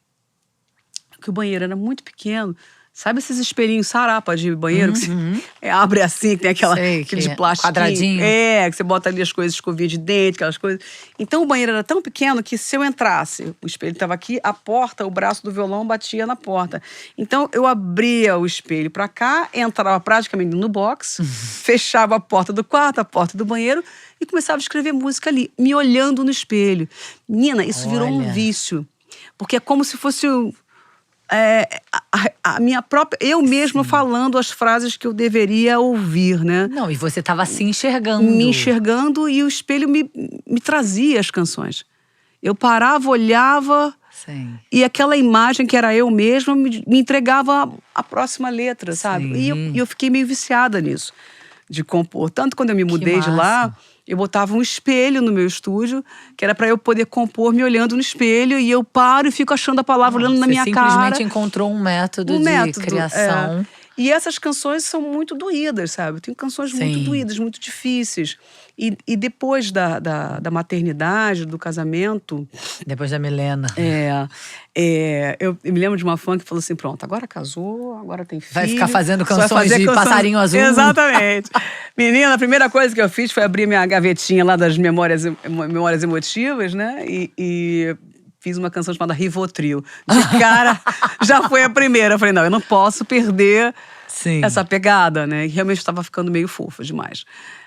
Porque o banheiro era muito pequeno. Sabe esses espelhinhos sarapa de banheiro? Que você abre assim, que tem Sei, aquele que de plástico. quadradinho. Que você bota ali as coisas, escovinha de dente, aquelas coisas. Então o banheiro era tão pequeno que se eu entrasse, o espelho estava aqui, a porta, o braço do violão batia na porta. Então eu abria o espelho para cá, entrava praticamente no box, fechava a porta do quarto, a porta do banheiro e começava a escrever música ali, me olhando no espelho. Menina, isso virou um Olha. vício. Porque é como se fosse a minha própria... Eu mesma falando as frases que eu deveria ouvir, né? Não, e você tava se enxergando. Me enxergando e o espelho me trazia as canções. Eu parava, olhava Sim. e aquela imagem que era eu mesma me entregava a próxima letra, sabe? Sim. E eu fiquei meio viciada nisso, de compor. Tanto quando eu me mudei de lá, massa. eu botava um espelho no meu estúdio, que era para eu poder compor me olhando no espelho, e eu paro e fico achando a palavra olhando na minha Você cara. simplesmente encontrou um método de criação. E essas canções são muito doídas, sabe? Tem canções muito Sim. doídas, muito difíceis. E depois da maternidade, do casamento, Depois da Milena. eu me lembro de uma fã que falou assim: pronto, agora casou, agora tem filho. Vai ficar fazendo só vai canções fazer de passarinho azul. Exatamente. Menina, a primeira coisa que eu fiz foi abrir minha gavetinha lá das memórias emotivas, né? E fiz uma canção chamada Rivotril. De cara, já foi a primeira. Eu falei, não, eu não posso perder Sim. essa pegada, né? E realmente estava ficando meio fofa demais.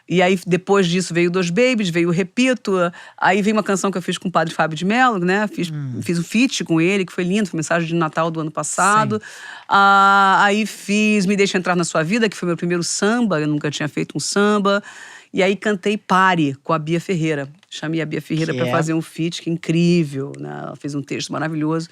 E aí, depois disso, veio Dos Babies, veio o Repito. Aí veio uma canção que eu fiz com o Padre Fábio de Mello, né? Fiz um feat com ele, que foi lindo, foi mensagem de Natal do ano passado. Aí fiz Me Deixa Entrar na Sua Vida, que foi meu primeiro samba, eu nunca tinha feito um samba. E aí cantei Pare, com a Bia Ferreira. Chamei a Bia Ferreira para fazer um feat, que é incrível, né? Ela fez um texto maravilhoso.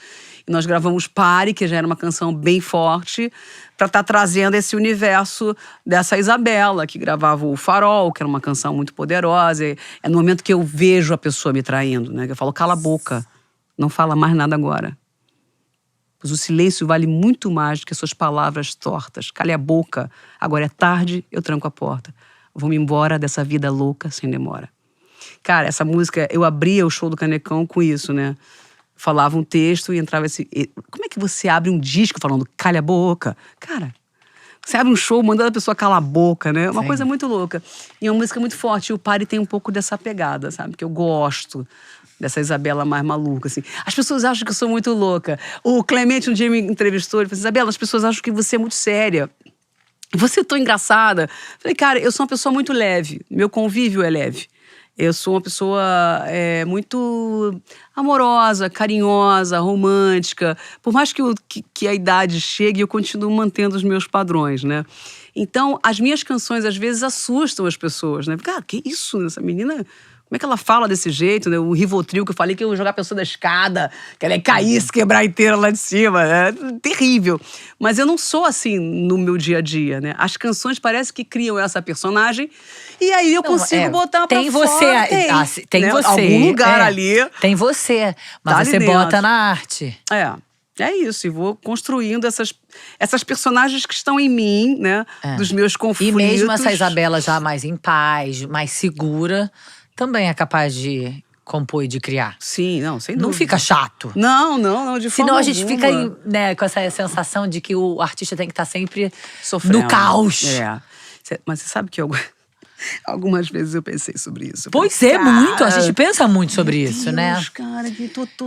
E nós gravamos Pare, que já era uma canção bem forte, para estar trazendo esse universo dessa Isabela, que gravava o Farol, que era uma canção muito poderosa. É no momento que eu vejo a pessoa me traindo, né? Que eu falo, cala a boca, não fala mais nada agora. Pois o silêncio vale muito mais do que suas palavras tortas. Cale a boca, agora é tarde, eu tranco a porta. Vou-me embora dessa vida louca sem demora. Cara, essa música, eu abria o show do Canecão com isso, né? Falava um texto e entrava esse... Como é que você abre um disco falando cale a boca? Cara, você abre um show mandando a pessoa calar a boca, né? Uma coisa muito louca. E é uma música muito forte. E o Pare tem um pouco dessa pegada, sabe? Que eu gosto dessa Isabela mais maluca, assim. As pessoas acham que eu sou muito louca. O Clemente um dia me entrevistou, ele falou assim, Isabela, as pessoas acham que você é muito séria. Você é tão engraçada. Falei, cara, eu sou uma pessoa muito leve. Meu convívio é leve. Eu sou uma pessoa muito amorosa, carinhosa, romântica. Por mais que a idade chegue, eu continuo mantendo os meus padrões, né? Então, as minhas canções, às vezes, assustam as pessoas, né? Cara, que isso? Essa menina... Como é que ela fala desse jeito, né? O Rivotril, que eu falei que eu ia jogar a pessoa da escada, que ela ia cair, se quebrar inteira lá de cima. É terrível. Mas eu não sou assim no meu dia a dia, né? As canções parecem que criam essa personagem e aí eu consigo botar pra fora. Tem né? você. Algum lugar ali. Tem você, mas tá você bota na arte. É isso, e vou construindo essas personagens que estão em mim, né? Dos meus conflitos. E mesmo essa Isabela já mais em paz, mais segura, também é capaz de compor e de criar. Sim, não, sem dúvida. Não fica chato. Não, de forma Senão a gente alguma. fica né, com essa sensação de que o artista tem que estar sempre sofrendo. No caos. Mas você sabe que algumas vezes eu pensei sobre isso. Pois é, muito. A gente pensa muito sobre isso, né? Cara,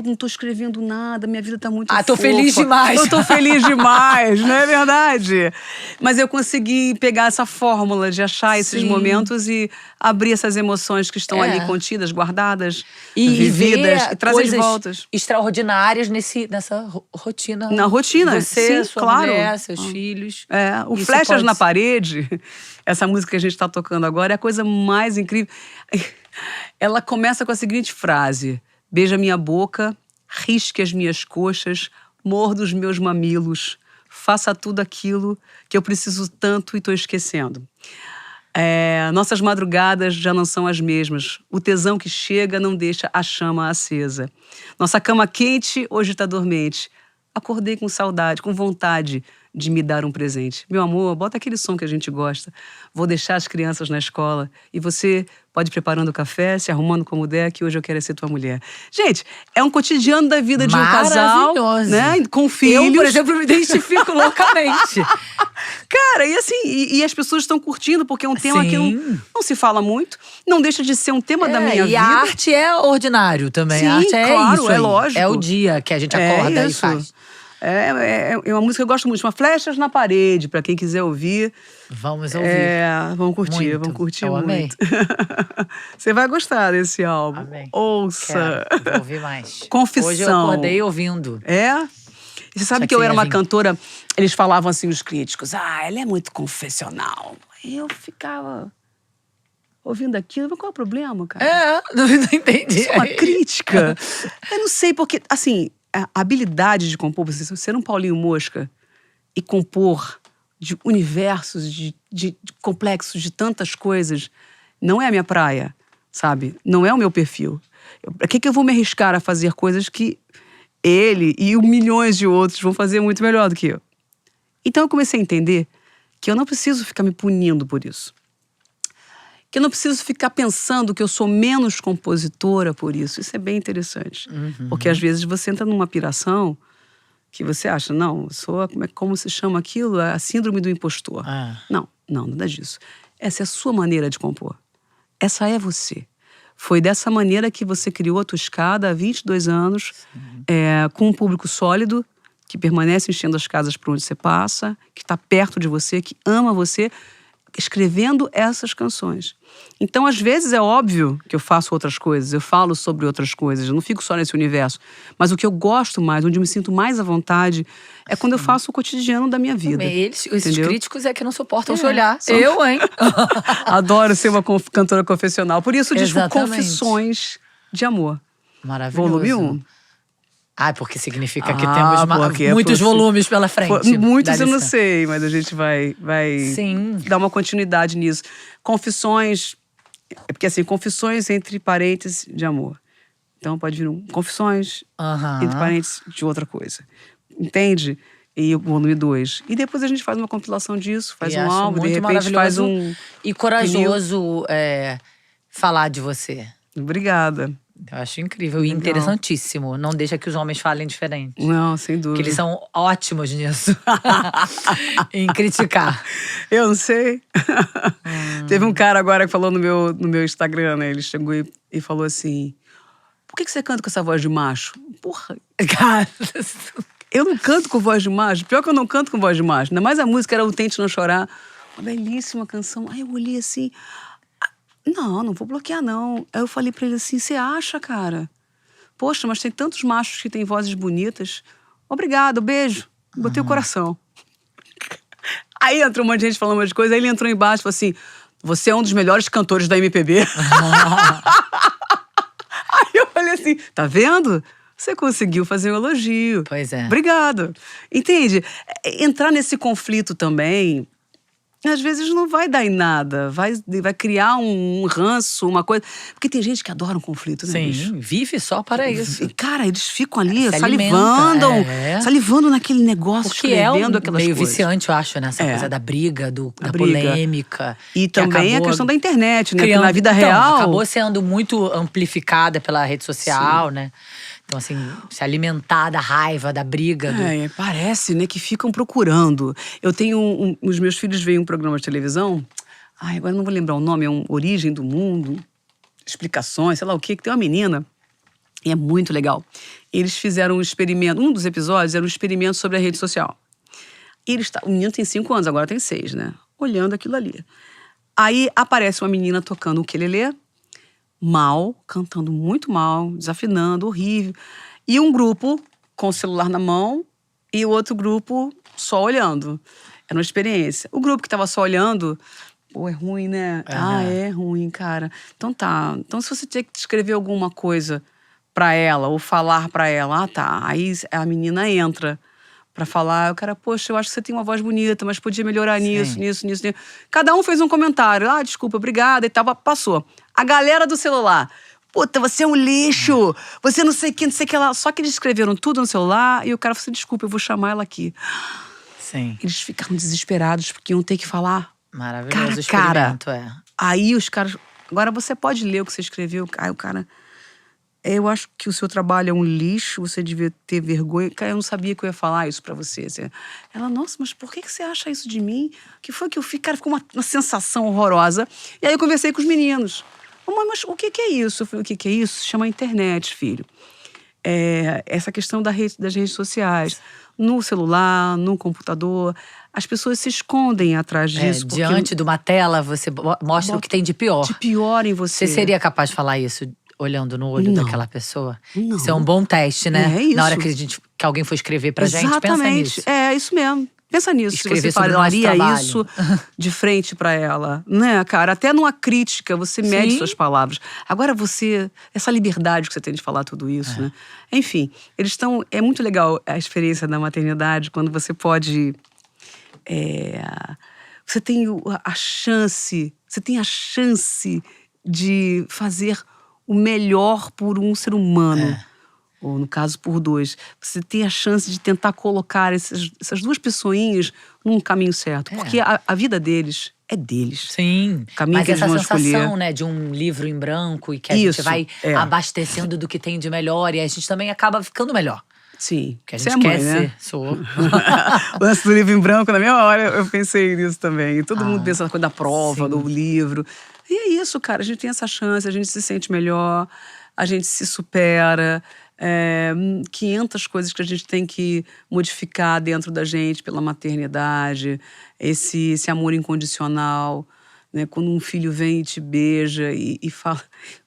não tô escrevendo nada, minha vida tá muito tô fofa. feliz demais. Eu tô feliz demais, não é verdade? Mas eu consegui pegar essa fórmula de achar esses momentos e abrir essas emoções que estão ali contidas, guardadas, vividas, e trazer de voltas. Extraordinárias nessa rotina. Na rotina, você, sim, sua claro. mulher, seus filhos. O Flechas na Parede, essa música que a gente tá tocando agora, é a coisa mais incrível. Ela começa com a seguinte frase: beija minha boca, risque as minhas coxas, morda os meus mamilos, faça tudo aquilo que eu preciso tanto e tô esquecendo. Nossas madrugadas já não são as mesmas. O tesão que chega não deixa a chama acesa. Nossa cama quente hoje tá dormente. Acordei com saudade, com vontade de me dar um presente. Meu amor, bota aquele som que a gente gosta. Vou deixar as crianças na escola. E você pode ir preparando o café, se arrumando como der, que hoje eu quero ser tua mulher. Gente, é um cotidiano da vida de um casal, né? Com filhos. Eu, por exemplo, me identifico loucamente. Cara, e assim, e as pessoas estão curtindo, porque é um tema que não se fala muito, não deixa de ser um tema da minha vida. E a arte é ordinário também. Sim, a arte é claro, isso. é lógico. É o dia que a gente acorda e faz. É uma música que eu gosto muito, chama Flechas na Parede, pra quem quiser ouvir. Vamos ouvir. Vamos curtir, muito. vamos curtir eu muito. Amei. Você vai gostar desse álbum. Amei. Ouça. Quero. Vou ouvir mais. Confissão. Hoje eu acordei ouvindo. É? E você sabe que eu era uma cantora, eles falavam assim, os críticos, ela é muito confessional. Aí eu ficava ouvindo aquilo, mas qual é o problema, cara? Não entendi. Isso é uma crítica. Eu não sei, porque, assim, a habilidade de compor, você ser um Paulinho Mosca e compor de universos, de complexos, de tantas coisas, não é a minha praia, sabe? Não é o meu perfil. Pra que eu vou me arriscar a fazer coisas que ele e milhões de outros vão fazer muito melhor do que eu? Então eu comecei a entender que eu não preciso ficar me punindo por isso. Que eu não preciso ficar pensando que eu sou menos compositora por isso. Isso é bem interessante. Porque às vezes você entra numa piração que você acha, não, eu sou, como se chama aquilo? A síndrome do impostor. Não, nada disso. Essa é a sua maneira de compor. Essa é você. Foi dessa maneira que você criou a tua escada há 22 anos, com um público sólido, que permanece enchendo as casas por onde você passa, que está perto de você, que ama você, escrevendo essas canções. Então, às vezes, é óbvio que eu faço outras coisas, eu falo sobre outras coisas, eu não fico só nesse universo. Mas o que eu gosto mais, onde eu me sinto mais à vontade, é quando eu faço o cotidiano da minha vida. Esses críticos é que não suportam se olhar. Eu, hein? Adoro ser uma cantora confessional. Por isso, o disco Confissões de Amor. Maravilhoso. Volume 1. Porque significa que temos muitos volumes pela frente. Muitos eu não sei, mas a gente vai dar uma continuidade nisso. Confissões, porque assim, confissões entre parênteses de amor. Então pode vir confissões entre parênteses de outra coisa. Entende? E o volume 2. E depois a gente faz uma compilação disso, faz um álbum, de repente faz um... E corajoso falar de você. Obrigada. Eu acho incrível e interessantíssimo. Não deixa que os homens falem diferente. Não, sem dúvida. Porque eles são ótimos nisso. Em criticar. Eu não sei. Teve um cara agora que falou no meu Instagram, né? Ele chegou e falou assim, por que você canta com essa voz de macho? Porra, cara, eu não canto com voz de macho. Pior que eu não canto com voz de macho. Ainda mais a música era O Tente Não Chorar. Uma belíssima canção. Aí eu olhei assim... Não vou bloquear, não. Aí eu falei pra ele assim, você acha, cara? Poxa, mas tem tantos machos que têm vozes bonitas. Obrigado, beijo. Botei o coração. Aí entrou um monte de gente falando um monte de coisa. Aí ele entrou embaixo e falou assim, você é um dos melhores cantores da MPB. Aí eu falei assim, tá vendo? Você conseguiu fazer um elogio. Pois é. Obrigado. Entende? Entrar nesse conflito também... Às vezes não vai dar em nada, vai criar um ranço, uma coisa... Porque tem gente que adora um conflito, né, bicho? Sim, vive só para isso. Cara, eles ficam ali salivando naquele negócio, porque escrevendo aquelas meio coisas. viciante, eu acho, nessa coisa da briga, da polêmica. E também a questão da internet, né? Criando, na vida real... acabou sendo muito amplificada pela rede social, né? Então, assim, se alimentar da raiva, da briga. Parece, né, que ficam procurando. Eu tenho os meus filhos veem um programa de televisão, agora não vou lembrar o nome, é Origem do Mundo, Explicações, sei lá o quê, que tem uma menina, e é muito legal. Eles fizeram um experimento, um dos episódios era um experimento sobre a rede social. E o menino tem 5 anos, agora tem 6, né? Olhando aquilo ali. Aí aparece uma menina tocando o ukulele, mal, cantando muito mal, desafinando, horrível. E um grupo com o celular na mão e o outro grupo só olhando. Era uma experiência. O grupo que estava só olhando, é ruim, né? É ruim, cara. Então tá. Então se você tinha que escrever alguma coisa pra ela ou falar pra ela, tá. Aí a menina entra pra falar, o cara, poxa, eu acho que você tem uma voz bonita, mas podia melhorar nisso. Cada um fez um comentário. Desculpa, obrigada e tal, passou. A galera do celular, puta, você é um lixo, você não sei o que lá. Só que eles escreveram tudo no celular e o cara falou assim, desculpa, eu vou chamar ela aqui. Sim. Eles ficaram desesperados porque iam ter que falar. Maravilhoso o Cara. experimento, Aí os caras... Agora você pode ler o que você escreveu. Aí o cara... Eu acho que o seu trabalho é um lixo, você devia ter vergonha. Cara, eu não sabia que eu ia falar isso pra você. Ela, nossa, mas por que você acha isso de mim? O que foi que eu fiz? Cara, ficou uma sensação horrorosa. E aí eu conversei com os meninos. Mamãe, mas o que é isso? Eu falei, o que é isso? Chama internet, filho. Essa questão das redes sociais. No celular, no computador, as pessoas se escondem atrás disso. Diante de uma tela, você mostra o que tem de pior. De pior em você. Você seria capaz de falar isso olhando no olho daquela pessoa? Não. Isso é um bom teste, né? É isso. Na hora que alguém for escrever pra gente, pensa nisso. É isso mesmo. Pensa nisso. Escrever se você falaria isso trabalho. de frente pra ela, né, cara? Até numa crítica, você mede suas palavras. Agora essa liberdade que você tem de falar tudo isso, né? Enfim, é muito legal a experiência da maternidade, quando você pode... você tem a chance de fazer o melhor por um ser humano. Ou, no caso, por dois. Você tem a chance de tentar colocar essas duas pessoinhas num caminho certo. Porque a vida deles é deles. Sim, o caminho mas que eles essa vão sensação, escolher. né, de um livro em branco e que a gente vai abastecendo do que tem de melhor e a gente também acaba ficando melhor. Sim. Porque a gente Você é mãe, quer né? ser. Sou. O lance do livro em branco, na mesma hora, eu pensei nisso também. E todo mundo pensa na coisa da prova, do livro. E é isso, cara. A gente tem essa chance, a gente se sente melhor, a gente se supera. 500 coisas que a gente tem que modificar dentro da gente pela maternidade. Esse amor incondicional, né? Quando um filho vem e te beija e fala...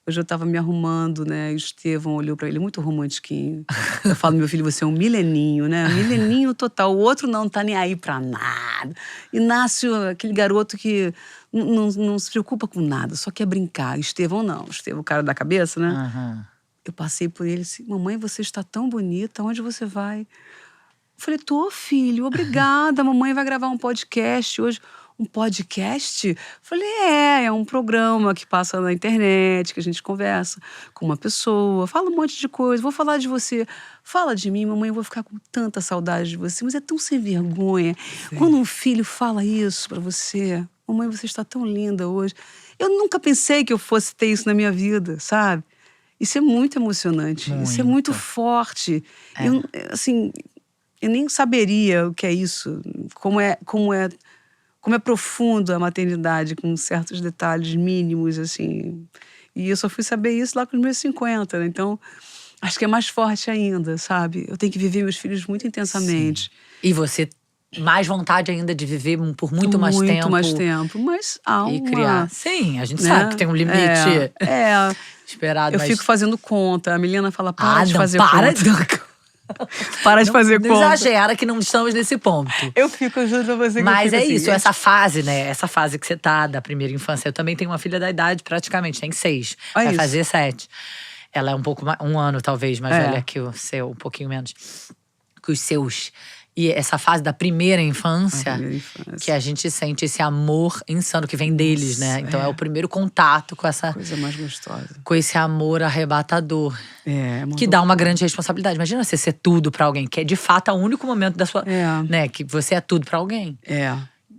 Hoje eu estava me arrumando, né? E o Estevão olhou para ele, muito romantiquinho. Eu falo, meu filho, você é um mileninho, né? Mileninho total. O outro não tá nem aí pra nada. E nasce aquele garoto que não se preocupa com nada, só quer brincar. Estevão não. Estevão, o cara da cabeça, né? Uhum. Eu passei por ele assim, mamãe, você está tão bonita, onde você vai? Eu falei, tô, filho, obrigada, mamãe vai gravar um podcast hoje. Um podcast? Eu falei, é um programa que passa na internet, que a gente conversa com uma pessoa, fala um monte de coisa, vou falar de você. Fala de mim, mamãe, eu vou ficar com tanta saudade de você, mas é tão sem vergonha. Sim. Quando um filho fala isso pra você, mamãe, você está tão linda hoje. Eu nunca pensei que eu fosse ter isso na minha vida, sabe? Isso é muito emocionante, isso é muito forte. Eu nem saberia o que é isso, como é profundo a maternidade, com certos detalhes mínimos, assim. E eu só fui saber isso lá com os meus 50, né? Então, acho que é mais forte ainda, sabe? Eu tenho que viver meus filhos muito intensamente. Sim. E você... mais vontade ainda de viver por muito mais tempo. Muito mais tempo, mas há e criar. Sim, a gente né? sabe que tem um limite esperado. Eu fico fazendo conta. A Milena fala, para de fazer conta. Para de fazer conta. Não exagera que não estamos nesse ponto. Eu fico, juro pra você que mas eu fico isso, assim, essa fase, né? Essa fase que você tá da primeira infância. Eu também tenho uma filha da idade praticamente, tem 6. Vai fazer 7. Ela é um ano talvez mais velha que o seu, um pouquinho menos que os seus. E essa fase da primeira infância, que a gente sente esse amor insano que vem deles, né? Então é o primeiro contato com essa... coisa mais gostosa. Com esse amor arrebatador. Que dá uma grande responsabilidade. Imagina você ser tudo pra alguém, que é de fato o único momento da sua... né? Que você é tudo pra alguém.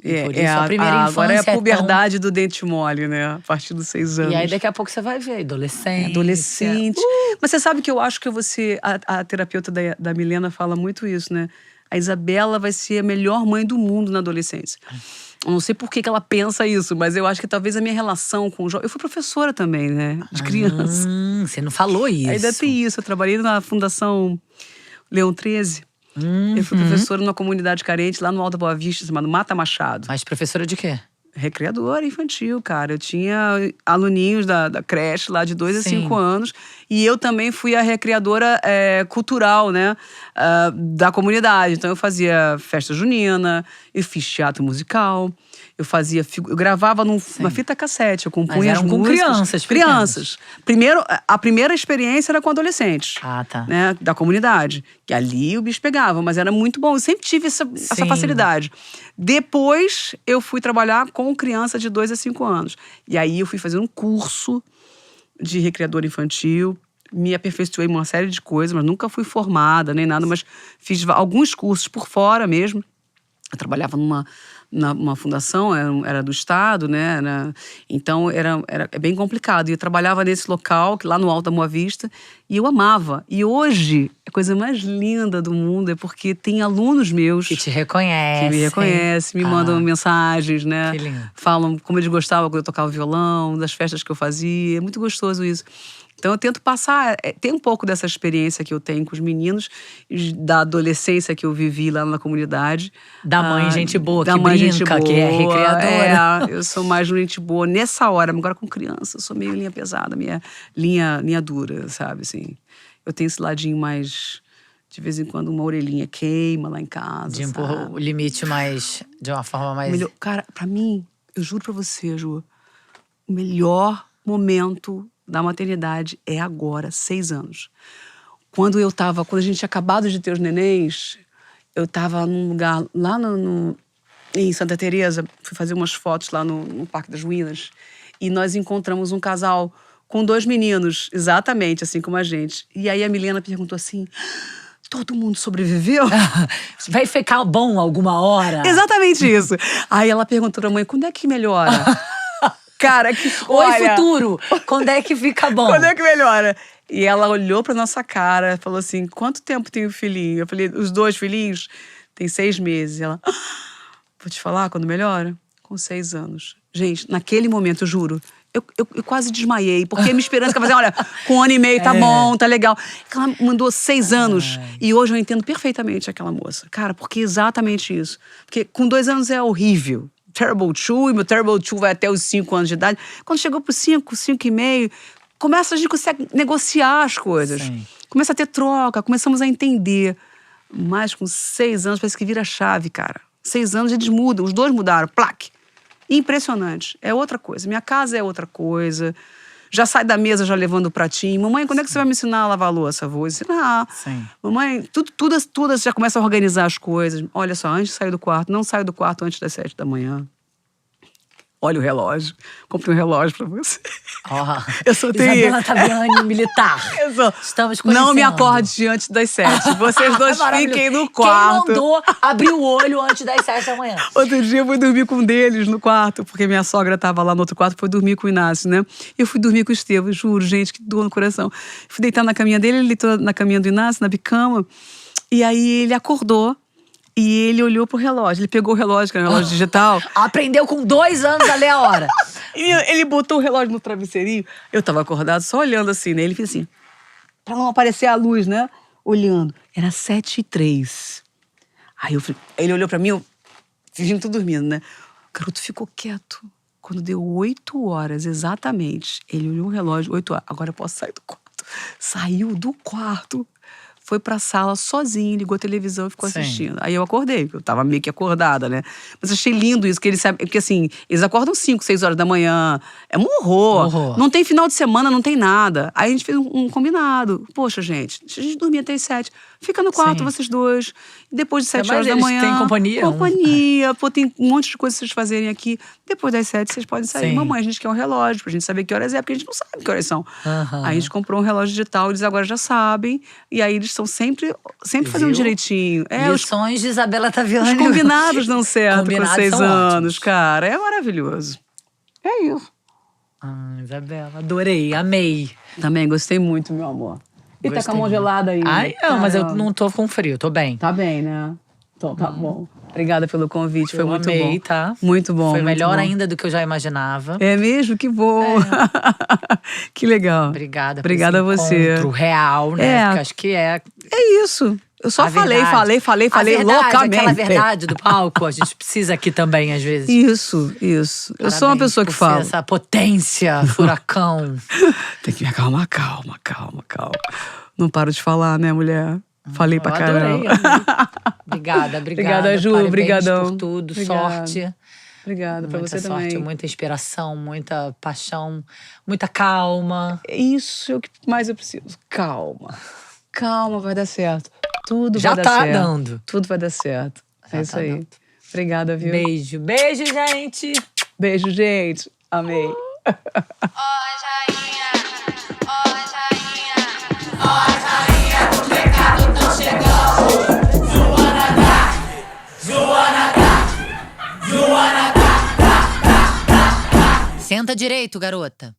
Por isso a primeira infância agora é a puberdade do dente mole, né? A partir dos 6 anos. E aí daqui a pouco você vai ver, adolescente. Adolescente. Mas você sabe que eu acho que a terapeuta da Milena fala muito isso, né? A Isabela vai ser a melhor mãe do mundo na adolescência. Eu não sei por que ela pensa isso, mas eu acho que talvez a minha relação com o jovem... Eu fui professora também, né? De criança. Você não falou isso. Ainda tem isso. Eu trabalhei na Fundação Leão 13. Eu fui professora numa comunidade carente lá no Alto Boa Vista, chamado Mata Machado. Mas professora de quê? Recreadora infantil, cara. Eu tinha aluninhos da creche lá de 2 a 5 anos. E eu também fui a recreadora cultural, né? Da comunidade. Então eu fazia festa junina, eu fiz teatro musical, eu gravava numa fita cassete, eu compunha as músicas. Crianças. A primeira experiência era com adolescentes. Tá. Né, da comunidade. Que ali o bicho pegava, mas era muito bom. Eu sempre tive essa facilidade. Depois eu fui trabalhar com criança de 2 a 5 anos. E aí eu fui fazer um curso de recreadora infantil. Me aperfeiçoei em uma série de coisas, mas nunca fui formada nem nada, mas fiz alguns cursos por fora mesmo. Eu trabalhava numa fundação, era do Estado, né? Então, é bem complicado. E eu trabalhava nesse local, lá no Alto da Boa Vista, e eu amava. E hoje, a coisa mais linda do mundo é porque tem alunos meus Que te reconhecem. que me reconhecem, me mandam mensagens, né? Que lindo. Falam como eles gostavam quando eu tocava violão, das festas que eu fazia. É muito gostoso isso. Então eu tento passar, tem um pouco dessa experiência que eu tenho com os meninos, da adolescência que eu vivi lá na comunidade. Da mãe gente boa, da que mãe gente brinca, boa, que é recreadora. eu sou mais gente boa nessa hora, agora com criança, eu sou meio linha pesada, minha linha dura, sabe, assim. Eu tenho esse ladinho mais, de vez em quando, uma orelhinha queima lá em casa, De impor o limite mais, de uma forma mais… Cara, pra mim, eu juro pra você, Ju, o melhor momento da maternidade é agora, 6 anos. Quando a gente tinha acabado de ter os nenéns, eu tava num lugar lá em Santa Teresa, fui fazer umas fotos lá no Parque das Ruínas, e nós encontramos um casal com 2 meninos, exatamente assim como a gente. E aí a Milena perguntou assim, todo mundo sobreviveu? Vai ficar bom alguma hora? Exatamente isso. Aí ela perguntou pra mãe, quando é que melhora? Cara, Oi, olha, futuro! Quando é que fica bom? quando é que melhora? E ela olhou pra nossa cara, falou assim, quanto tempo tem o filhinho? Eu falei, os 2 filhinhos? Tem 6 meses. E ela, vou te falar quando melhora? Com 6 anos. Gente, naquele momento, eu juro, eu quase desmaiei, porque a minha esperança que olha, com 1 ano e meio tá bom, tá legal. Ela mandou 6 anos. E hoje eu entendo perfeitamente aquela moça. Cara, porque é exatamente isso. Porque com 2 anos é horrível. Terrible 2, e meu Terrible 2 vai até os 5 anos de idade. Quando chegou pros 5, 5 e meio, a gente consegue negociar as coisas. Sim. Começa a ter troca, começamos a entender. Mas com 6 anos parece que vira chave, cara. 6 anos eles mudam, os 2 mudaram, plaque. Impressionante, é outra coisa. Minha casa é outra coisa. Já sai da mesa já levando o pratinho. Mamãe, quando é que você vai me ensinar a lavar a louça? Vou ensinar. Sim. Mamãe, tudo já começa a organizar as coisas. Olha só, antes de sair do quarto, não saio do quarto antes das 7 da manhã. Olha o relógio. Comprei um relógio pra você. Eu sou Isabela Taviani, militar. Estamos conhecendo. Não me acorde antes das 7. Vocês 2 fiquem no quarto. Quem mandou abrir o olho antes das 7 da manhã? Outro dia eu fui dormir com um deles no quarto, porque minha sogra tava lá no outro quarto, foi dormir com o Inácio, né? Eu fui dormir com o Estevam, juro, gente, que dor no coração. Fui deitar na caminha dele, ele deitou na caminha do Inácio, na bicama, e aí ele acordou. E ele olhou pro relógio, ele pegou o relógio, que era um relógio digital. Aprendeu com 2 anos a ler a hora. Ele botou o relógio no travesseirinho. Eu tava acordado só olhando assim, né? Ele fez assim, pra não aparecer a luz, né? Olhando. Era 7h03. Aí ele olhou pra mim, eu fingindo que tô dormindo, né? O garoto ficou quieto. Quando deu 8 horas, exatamente, ele olhou o relógio, 8 horas. Agora eu posso sair do quarto. Saiu do quarto. Foi pra sala sozinho, ligou a televisão e ficou assistindo. Aí eu acordei, eu tava meio que acordada, né? Mas achei lindo isso, que ele sabe, porque assim, eles acordam 5, 6 horas da manhã. É um horror. Não tem final de semana, não tem nada. Aí a gente fez um combinado. Poxa, gente, a gente dormia até as 7. Fica no quarto, vocês 2. E depois de 7 horas da manhã. Tem companhia. Companhia. Pô, tem um monte de coisas pra vocês fazerem aqui. Depois das 7, vocês podem sair. Mamãe, a gente quer um relógio pra gente saber que horas é, porque a gente não sabe que horas são. Aí a gente comprou um relógio digital, eles agora já sabem. E aí eles estão sempre fazendo direitinho. Lições de Isabela Taviani. Os combinados dão certo com 6 anos, ótimos. cara. É maravilhoso. É isso. Isabela, adorei, amei. Também gostei muito, meu amor. E tá com a mão gelada aí. Ai, não, mas eu não tô com frio, tô bem. Tá bem, né? Então, tá bom. Obrigada pelo convite, foi muito amei, bom. Tá? Muito bom. Foi muito melhor bom. ainda do que eu já imaginava. É mesmo? Que bom. Que legal. Obrigada a você. Encontro real, né? Porque acho que é isso. Eu só falei verdade, loucamente. Aquela verdade do palco, a gente precisa aqui também, às vezes. Isso. Eu sou uma pessoa que fala. Essa potência, furacão. Tem que me acalmar, calma. Não paro de falar, né, mulher? Falei pra caramba. Obrigada. Obrigada, Ju. Parabéns Obrigadão. por tudo. Obrigada. Sorte. Obrigada pra você sorte, também. muita inspiração, muita paixão, muita calma. Isso é o que mais eu preciso. Calma, vai dar certo. Tudo Já vai dar certo. Já tá dando. Tudo vai dar certo. É isso aí. Dando. Obrigada, viu? Beijo, gente. Beijo, gente. Amei. O pecado tá chegando. Joana Dark. Canta direito, garota.